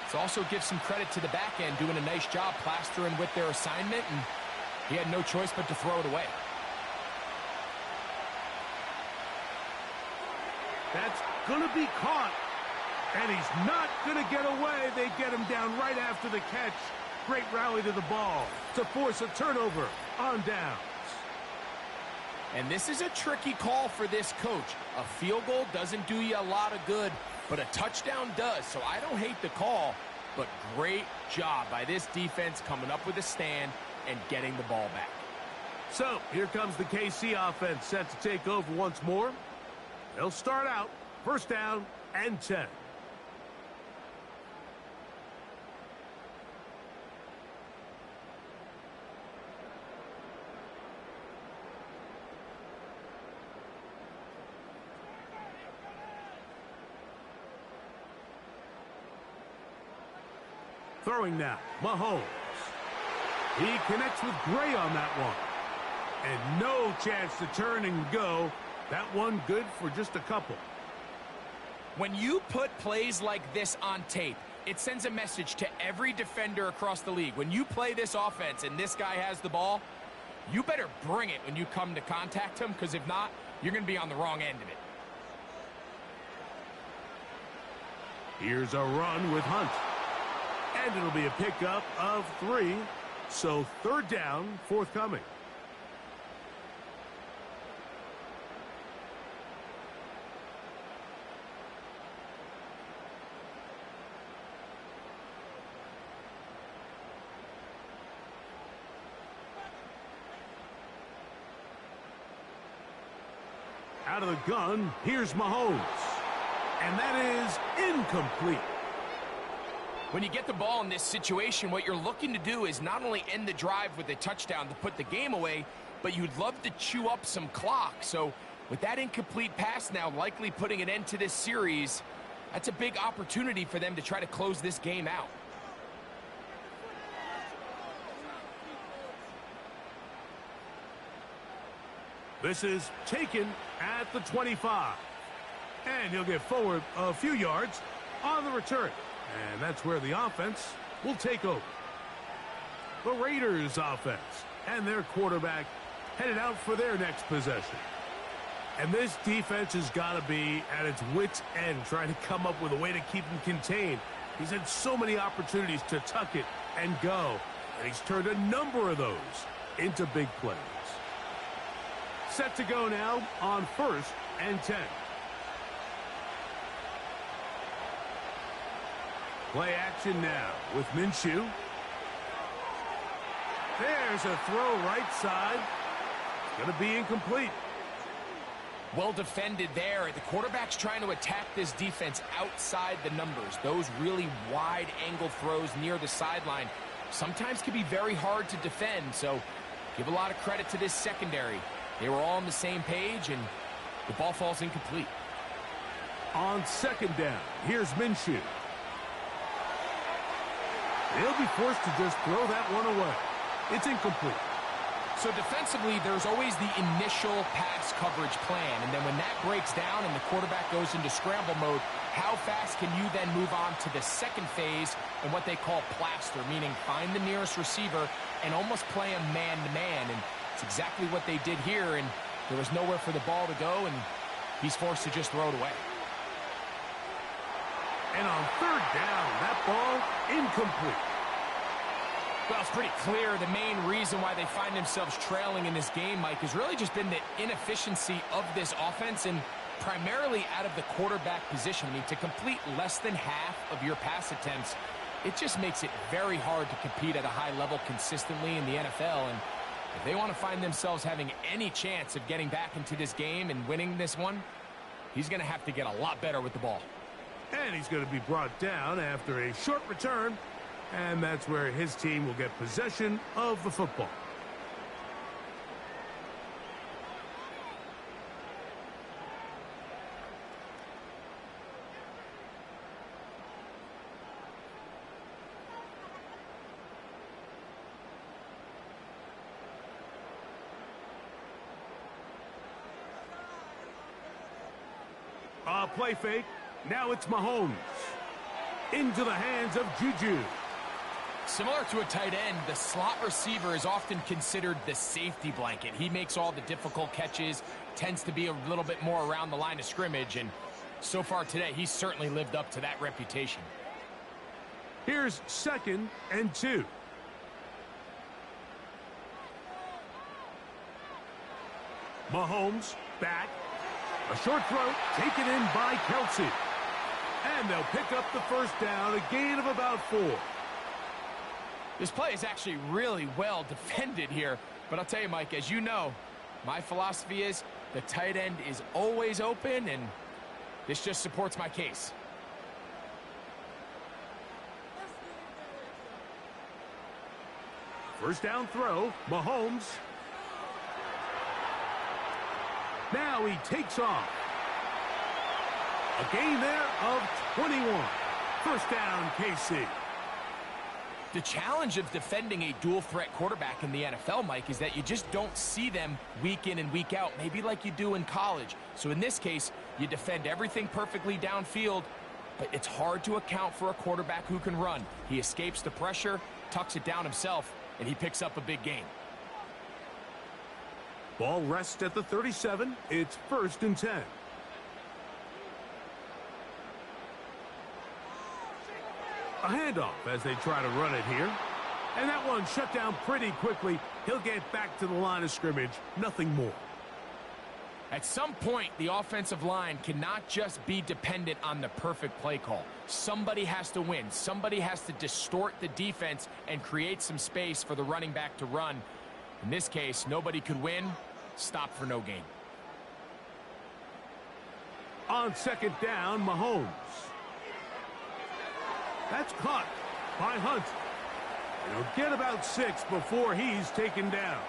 [SPEAKER 3] let's also give some credit to the back end doing a nice job plastering with their assignment, and he had no choice but to throw it away.
[SPEAKER 2] That's going to be caught. And he's not going to get away. They get him down right after the catch. Great rally to the ball to force a turnover on downs.
[SPEAKER 3] And this is a tricky call for this coach. A field goal doesn't do you a lot of good, but a touchdown does. So I don't hate the call, but great job by this defense coming up with a stand and getting the ball back.
[SPEAKER 2] So here comes the KC offense set to take over once more. They'll start out first down and 10. Throwing now, Mahomes. He connects with Gray on that one. And no chance to turn and go. That one good for just a couple.
[SPEAKER 3] When you put plays like this on tape, it sends a message to every defender across the league. When you play this offense and this guy has the ball, you better bring it when you come to contact him, because if not, you're going to be on the wrong end of it.
[SPEAKER 2] Here's a run with Hunt. And it'll be a pickup of 3. So third down, forthcoming. Out of the gun, here's Mahomes. And that is incomplete.
[SPEAKER 3] When you get the ball in this situation, what you're looking to do is not only end the drive with a touchdown to put the game away, but you'd love to chew up some clock. So with that incomplete pass now likely putting an end to this series, that's a big opportunity for them to try to close this game out.
[SPEAKER 2] This is taken at the 25. And he'll get forward a few yards on the return. And that's where the offense will take over. The Raiders offense and their quarterback headed out for their next possession. And this defense has got to be at its wits' end trying to come up with a way to keep him contained. He's had so many opportunities to tuck it and go. And he's turned a number of those into big plays. Set to go now on first and 10. Play action now with Minshew. There's a throw right side. It's going to be incomplete.
[SPEAKER 3] Well defended there. The quarterback's trying to attack this defense outside the numbers. Those really wide angle throws near the sideline sometimes can be very hard to defend. So give a lot of credit to this secondary. They were all on the same page, and the ball falls incomplete.
[SPEAKER 2] On second down, here's Minshew. They'll be forced to just throw that one away. It's incomplete.
[SPEAKER 3] So defensively, there's always the initial pass coverage plan, and then when that breaks down and the quarterback goes into scramble mode, how fast can you then move on to the second phase and what they call plaster, meaning find the nearest receiver and almost play him man-to-man, and it's exactly what they did here, and there was nowhere for the ball to go, and he's forced to just throw it away.
[SPEAKER 2] And on third down, that ball incomplete.
[SPEAKER 3] Well, it's pretty clear the main reason why they find themselves trailing in this game, Mike, has really just been the inefficiency of this offense and primarily out of the quarterback position. I mean, to complete less than half of your pass attempts, it just makes it very hard to compete at a high level consistently in the NFL. And if they want to find themselves having any chance of getting back into this game and winning this one, he's going to have to get a lot better with the ball.
[SPEAKER 2] And he's going to be brought down after a short return. And that's where his team will get possession of the football. Play fake. Now it's Mahomes. Into the hands of Juju.
[SPEAKER 3] Similar to a tight end, the slot receiver is often considered the safety blanket. He makes all the difficult catches, tends to be a little bit more around the line of scrimmage, and so far today, he's certainly lived up to that reputation.
[SPEAKER 2] Here's 2nd and 2. Mahomes back. A short throw taken in by Kelsey. And they'll pick up the first down, a gain of about 4.
[SPEAKER 3] This play is actually really well defended here. But I'll tell you, Mike, as you know, my philosophy is the tight end is always open, and this just supports my case.
[SPEAKER 2] First down throw, Mahomes. Now he takes off. A gain there of 21. First down, KC.
[SPEAKER 3] The challenge of defending a dual-threat quarterback in the NFL, Mike, is that you just don't see them week in and week out, maybe like you do in college. So in this case, you defend everything perfectly downfield, but it's hard to account for a quarterback who can run. He escapes the pressure, tucks it down himself, and he picks up a big gain.
[SPEAKER 2] Ball rests at the 37. It's 1st and 10. A handoff as they try to run it here. And that one shut down pretty quickly. He'll get back to the line of scrimmage. Nothing more.
[SPEAKER 3] At some point, the offensive line cannot just be dependent on the perfect play call. Somebody has to win. Somebody has to distort the defense and create some space for the running back to run. In this case, nobody could win. Stop for no gain.
[SPEAKER 2] On 2nd down, Mahomes. That's caught by Hunt. He'll get about 6 before he's taken down.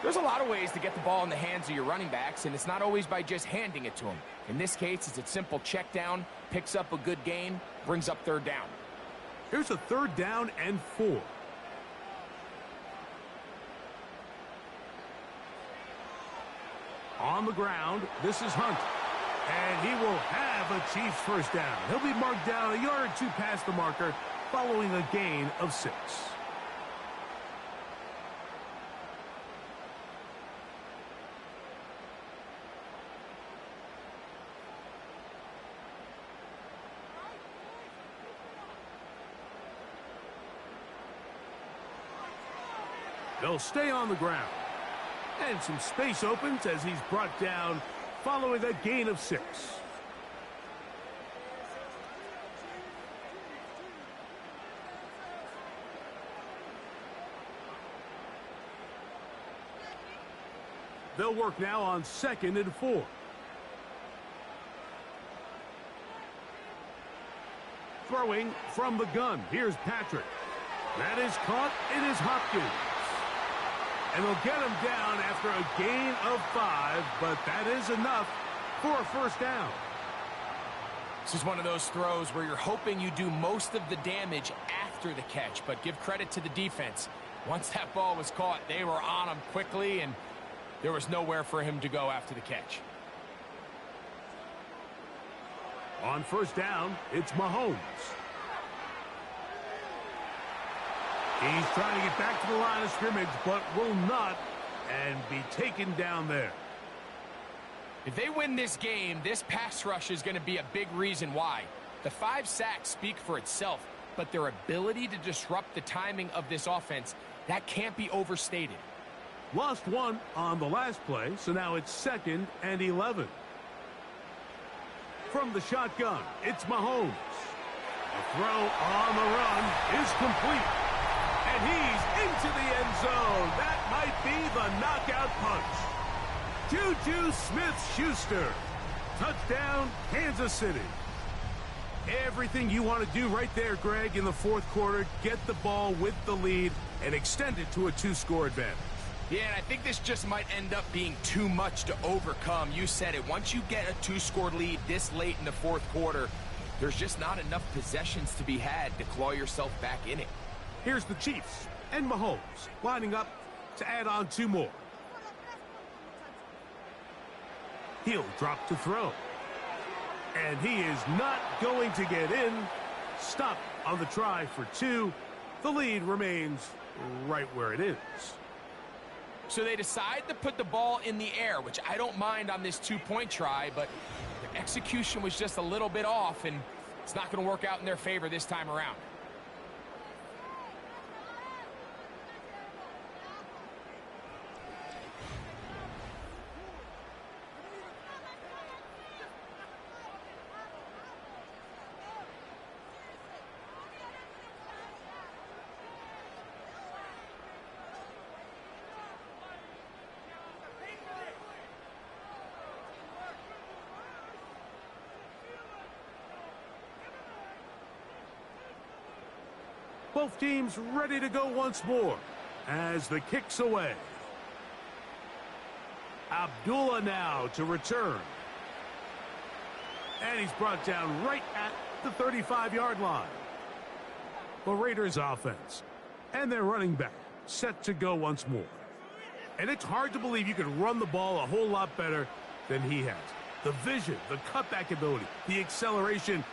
[SPEAKER 3] There's a lot of ways to get the ball in the hands of your running backs, and it's not always by just handing it to them. In this case, it's a simple check down, picks up a good gain, brings up 3rd down.
[SPEAKER 2] Here's a 3rd down and 4. On the ground, this is Hunt. And he will have a Chiefs first down. He'll be marked down a yard or 2 past the marker following a gain of 6. They'll stay on the ground. And some space opens as he's brought down following a gain of 6. They'll work now on 2nd and 4. Throwing from the gun. Here's Patrick. That is caught. It is Hopkins. And they'll get him down after a gain of 5, but that is enough for a first down.
[SPEAKER 3] This is one of those throws where you're hoping you do most of the damage after the catch, but give credit to the defense. Once that ball was caught, they were on him quickly, and there was nowhere for him to go after the catch.
[SPEAKER 2] On first down, it's Mahomes. He's trying to get back to the line of scrimmage, but will not, and be taken down there.
[SPEAKER 3] If they win this game, this pass rush is going to be a big reason why. The 5 sacks speak for itself, but their ability to disrupt the timing of this offense, that can't be overstated.
[SPEAKER 2] Lost one on the last play, so now it's 2nd and 11. From the shotgun, it's Mahomes. The throw on the run is complete. And he's into the end zone. That might be the knockout punch. Juju Smith-Schuster. Touchdown, Kansas City. Everything you want to do right there, Greg, in the fourth quarter. Get the ball with the lead and extend it to a 2-score advantage.
[SPEAKER 3] Yeah, and I think this just might end up being too much to overcome. You said it. Once you get a 2-score lead this late in the fourth quarter, there's just not enough possessions to be had to claw yourself back in it.
[SPEAKER 2] Here's the Chiefs and Mahomes lining up to add on 2 more. He'll drop to throw. And he is not going to get in. Stop on the try for 2. The lead remains right where it is.
[SPEAKER 3] So they decide to put the ball in the air, which I don't mind on this 2-point try, but their execution was just a little bit off, and it's not going to work out in their favor this time around.
[SPEAKER 2] Both teams ready to go once more as the kick's away. Abdullah now to return. And he's brought down right at the 35-yard line. The Raiders offense and their running back set to go once more. And it's hard to believe you could run the ball a whole lot better than he has. The vision, the cutback ability, the acceleration,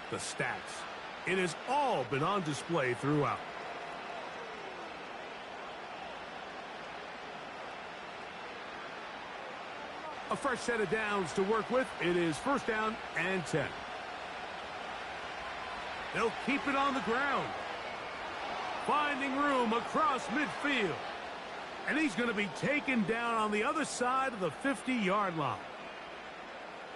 [SPEAKER 2] the stats. It has all been on display throughout. A fresh set of downs to work with. It is first down and 10. They'll keep it on the ground. Finding room across midfield. And he's going to be taken down on the other side of the 50-yard line.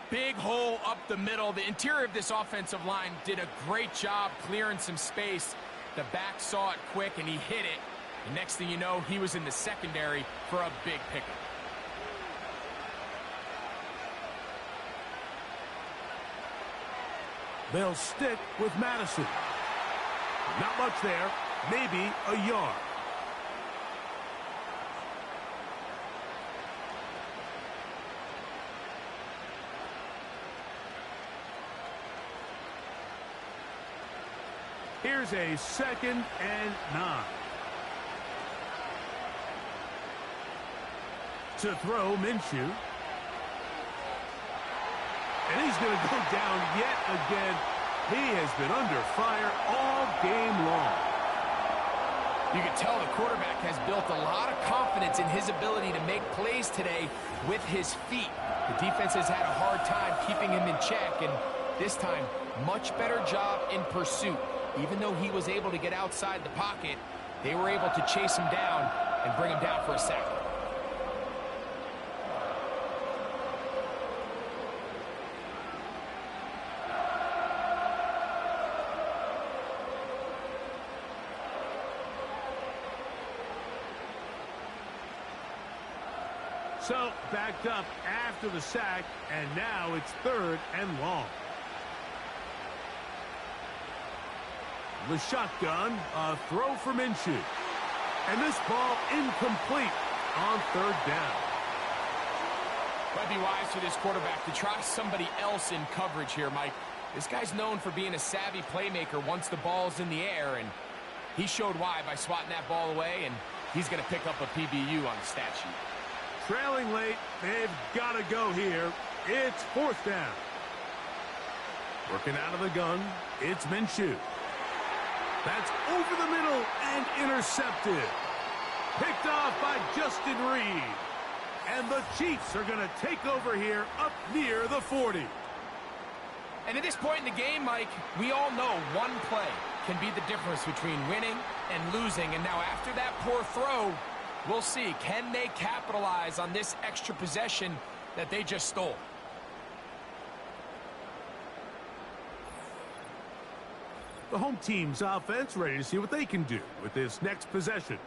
[SPEAKER 3] Big hole up the middle. The interior of this offensive line did a great job clearing some space. The back saw it quick, and he hit it. The next thing you know, he was in the secondary for a big pickup.
[SPEAKER 2] They'll stick with Madison. Not much there. Maybe a yard. Here's a 2nd and 9. To throw, Minshew. And he's going to go down yet again. He has been under fire all game long.
[SPEAKER 3] You can tell the quarterback has built a lot of confidence in his ability to make plays today with his feet. The defense has had a hard time keeping him in check, and this time, much better job in pursuit. Even though he was able to get outside the pocket, they were able to chase him down and bring him down for a sack.
[SPEAKER 2] So, backed up after the sack, and now it's 3rd and long. The shotgun, a throw for Minshew. And this ball incomplete on 3rd down.
[SPEAKER 3] Might be wise for this quarterback to try somebody else in coverage here, Mike. This guy's known for being a savvy playmaker once the ball's in the air, and He showed why by swatting that ball away, and he's going to pick up a PBU on the stat sheet.
[SPEAKER 2] Trailing late, they've got to go here. It's fourth down. Working out of the gun, it's Minshew. That's over the middle and intercepted. Picked off by Justin Reed. And the Chiefs are going to take over here up near the 40.
[SPEAKER 3] And at this point in the game, Mike, we all know one play can be the difference between winning and losing. And now after that poor throw, we'll see. Can they capitalize on this extra possession that they just stole?
[SPEAKER 2] The home team's offense ready to see what they can do with this next possession.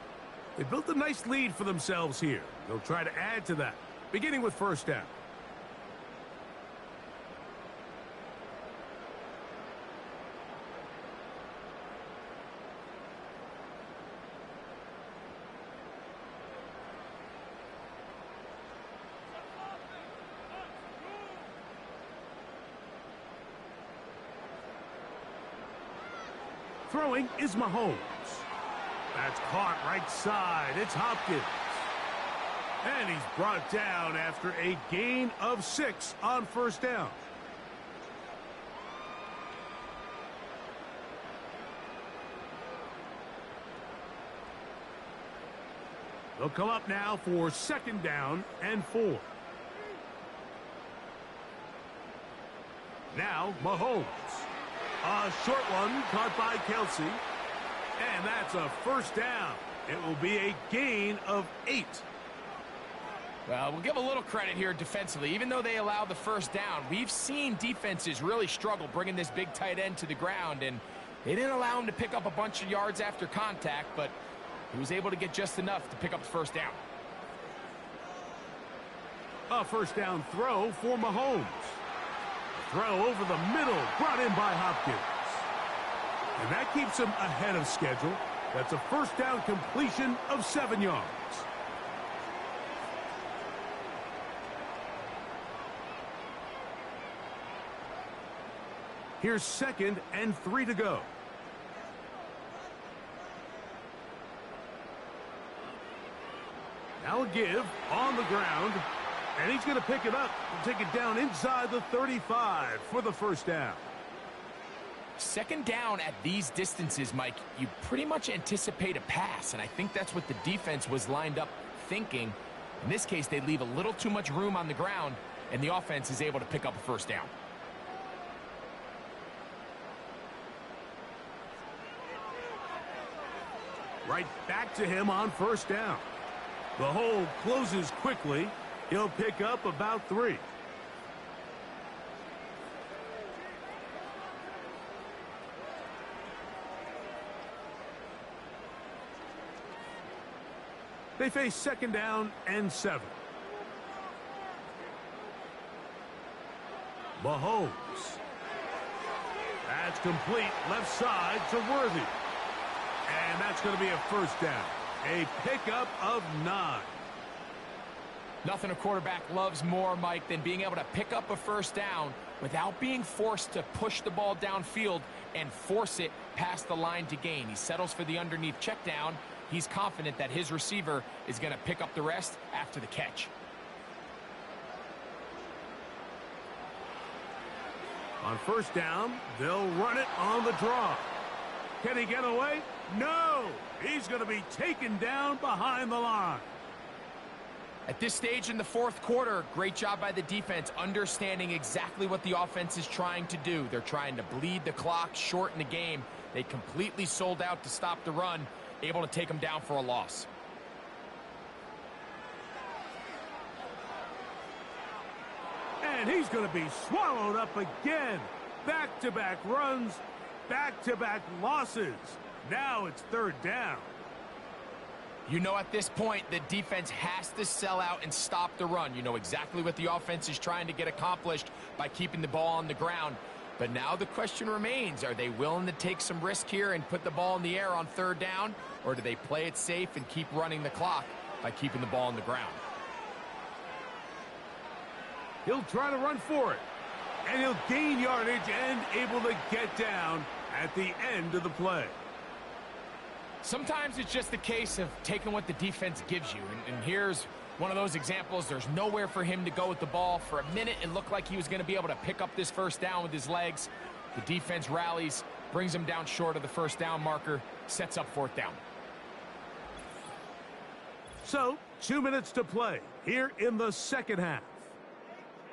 [SPEAKER 2] They built a nice lead for themselves here. They'll try to add to that, beginning with first down. Throwing is Mahomes. That's caught right side. It's Hopkins. And he's brought down after a gain of 6 on first down. They'll come up now for second down and 4. Now Mahomes. A short one caught by Kelsey. And that's a first down. It will be a gain of 8.
[SPEAKER 3] Well, we'll give a little credit here defensively. Even though they allowed the first down, we've seen defenses really struggle bringing this big tight end to the ground, and they didn't allow him to pick up a bunch of yards after contact, but he was able to get just enough to pick up the first down.
[SPEAKER 2] A first down throw for Mahomes. Throw over the middle, brought in by Hopkins. And that keeps him ahead of schedule. That's a first down completion of 7 yards. Here's second and 3 to go. Now a give on the ground. And he's going to pick it up and take it down inside the 35 for the first down.
[SPEAKER 3] Second down at these distances, Mike, you pretty much anticipate a pass, and I think that's what the defense was lined up thinking. In this case, they leave a little too much room on the ground, and the offense is able to pick up a first down.
[SPEAKER 2] Right back to him on first down. The hole closes quickly. He'll pick up about 3. They face second down and 7. Mahomes. That's complete left side to Worthy. And that's going to be a first down. A pickup of 9.
[SPEAKER 3] Nothing a quarterback loves more, Mike, than being able to pick up a first down without being forced to push the ball downfield and force it past the line to gain. He settles for the underneath check down. He's confident that his receiver is going to pick up the rest after the catch.
[SPEAKER 2] On first down, they'll run it on the draw. Can he get away? No! He's going to be taken down behind the line.
[SPEAKER 3] At this stage in the fourth quarter, great job by the defense, understanding exactly what the offense is trying to do. They're trying to bleed the clock, shorten the game. They completely sold out to stop the run, able to take them down for a loss.
[SPEAKER 2] And he's going to be swallowed up again. Back-to-back runs, back-to-back losses. Now it's third down.
[SPEAKER 3] You know, at this point, the defense has to sell out and stop the run. You know exactly what the offense is trying to get accomplished by keeping the ball on the ground. But now the question remains, are they willing to take some risk here and put the ball in the air on third down? Or do they play it safe and keep running the clock by keeping the ball on the ground?
[SPEAKER 2] He'll try to run for it. And he'll gain yardage and able to get down at the end of the play.
[SPEAKER 3] Sometimes it's just a case of taking what the defense gives you. And here's one of those examples. There's nowhere for him to go with the ball. For a minute, it looked like he was going to be able to pick up this first down with his legs. The defense rallies, brings him down short of the first down marker, sets up fourth down.
[SPEAKER 2] So, 2 minutes to play here in the second half.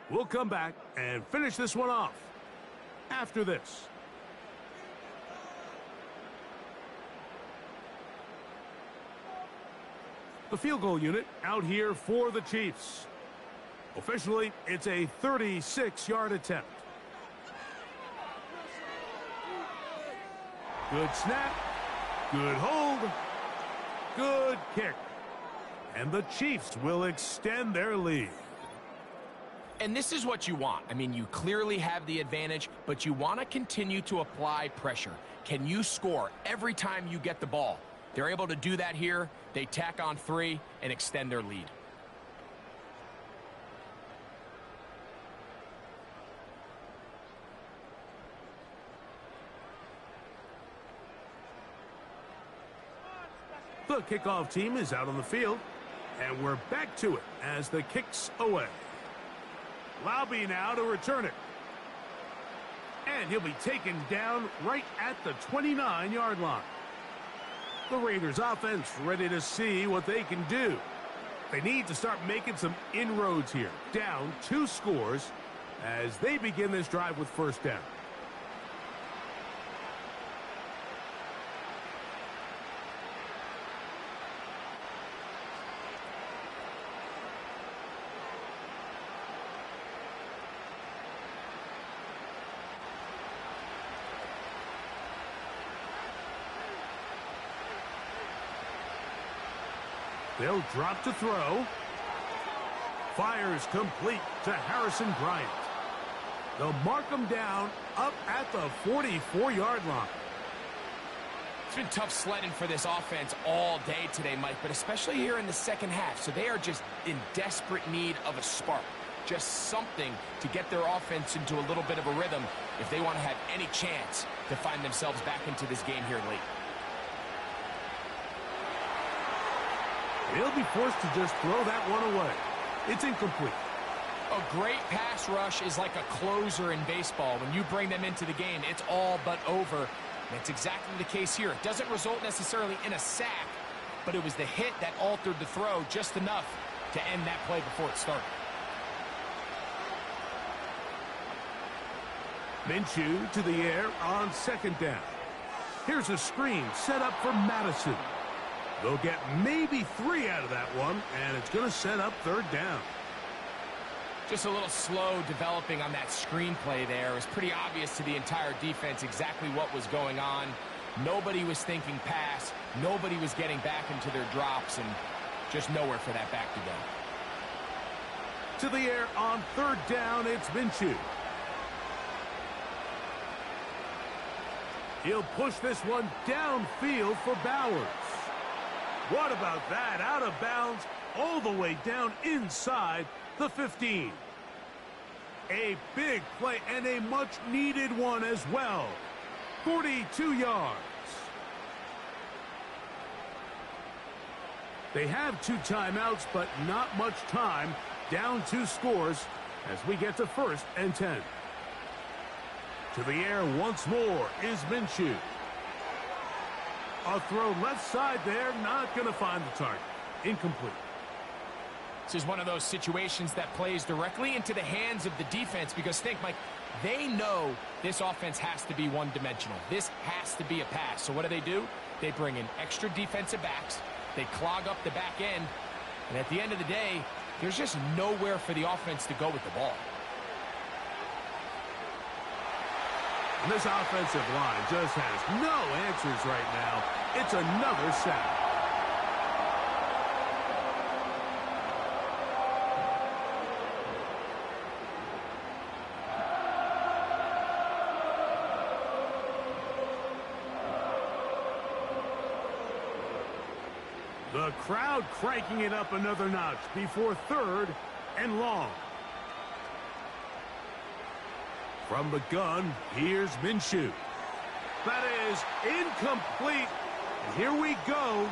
[SPEAKER 2] We'll come back and finish this one off after this. The field goal unit out here for the Chiefs. Officially, it's a 36-yard attempt. Good snap. Good hold. Good kick. And the Chiefs will extend their lead.
[SPEAKER 3] And this is what you want. I mean, you clearly have the advantage, but you want to continue to apply pressure. Can you score every time you get the ball? They're able to do that here. They tack on 3 and extend their lead.
[SPEAKER 2] The kickoff team is out on the field, and we're back to it as the kick's away. Lobby now to return it. And he'll be taken down right at the 29-yard line. The Raiders offense ready to see what they can do. They need to start making some inroads here. Down 2 scores as they begin this drive with first down. They'll drop to throw. Fires complete to Harrison Bryant. They'll mark him down up at the 44-yard line.
[SPEAKER 3] It's been tough sledding for this offense all day today, Mike, but especially here in the second half. So they are just in desperate need of a spark. Just something to get their offense into a little bit of a rhythm if they want to have any chance to find themselves back into this game here late.
[SPEAKER 2] He'll be forced to just throw that one away. It's incomplete.
[SPEAKER 3] A great pass rush is like a closer in baseball. When you bring them into the game, it's all but over. And that's exactly the case here. It doesn't result necessarily in a sack, but it was the hit that altered the throw just enough to end that play before it started.
[SPEAKER 2] Minshew to the air on second down. Here's a screen set up for Madison. They'll get maybe 3 out of that one, and it's going to set up third down.
[SPEAKER 3] Just a little slow developing on that screenplay there. It was pretty obvious to the entire defense exactly what was going on. Nobody was thinking pass. Nobody was getting back into their drops, and just nowhere for that back to go.
[SPEAKER 2] To the air on third down, it's Minshew. He'll push this one downfield for Bowers. What about that? Out of bounds, all the way down inside the 15. A big play and a much-needed one as well. 42 yards. They have 2 timeouts, but not much time. Down 2 scores as we get to 1st and 10. To the air once more is Minshew. A throw left side there, not going to find the target. Incomplete.
[SPEAKER 3] This is one of those situations that plays directly into the hands of the defense because think, Mike, they know this offense has to be one-dimensional. This has to be a pass. So what do? They bring in extra defensive backs. They clog up the back end. And at the end of the day, there's just nowhere for the offense to go with the ball.
[SPEAKER 2] And this offensive line just has no answers right now. It's another sack. The crowd cranking it up another notch before 3rd and long. From the gun, here's Minshew. That is incomplete. And here we go.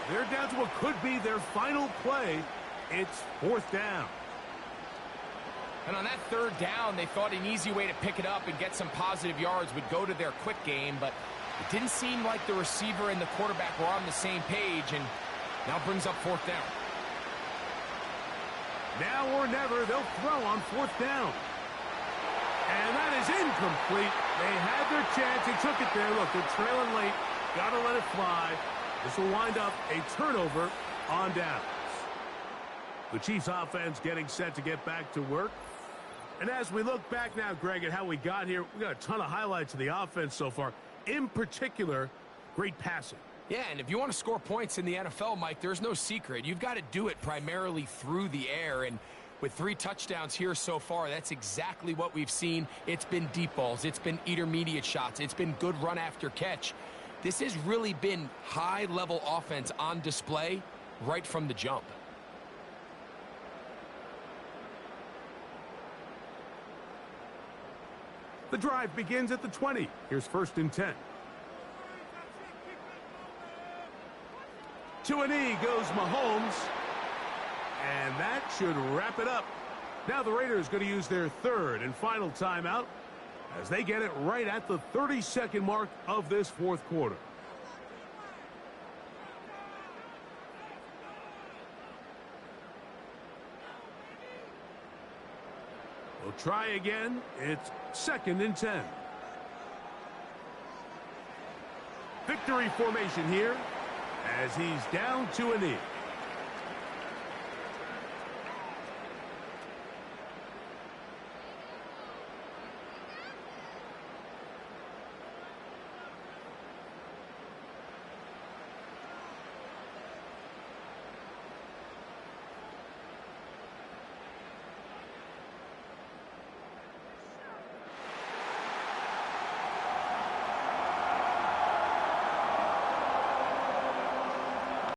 [SPEAKER 2] They're down to what could be their final play. It's 4th down.
[SPEAKER 3] And on that 3rd down, they thought an easy way to pick it up and get some positive yards would go to their quick game, but it didn't seem like the receiver and the quarterback were on the same page, and now brings up 4th down.
[SPEAKER 2] Now or never, they'll throw on 4th down. And that is incomplete. They had their chance. They took it there. Look, they're trailing late. Got to let it fly. This will wind up a turnover on downs. The Chiefs offense getting set to get back to work. And as we look back now, Greg, at how we got here, we got a ton of highlights of the offense so far. In particular, great passing.
[SPEAKER 3] Yeah, and if you want to score points in the NFL, Mike, there's no secret. You've got to do it primarily through the air, and with 3 touchdowns here so far, that's exactly what we've seen. It's been deep balls. It's been intermediate shots. It's been good run after catch. This has really been high-level offense on display right from the jump.
[SPEAKER 2] The drive begins at the 20. Here's 1st and 10. To a knee goes Mahomes. And that should wrap it up. Now the Raiders going to use their 3rd and final timeout as they get it right at the 30-second mark of this 4th quarter. We'll try again. It's 2nd and 10. Victory formation here as he's down to a knee.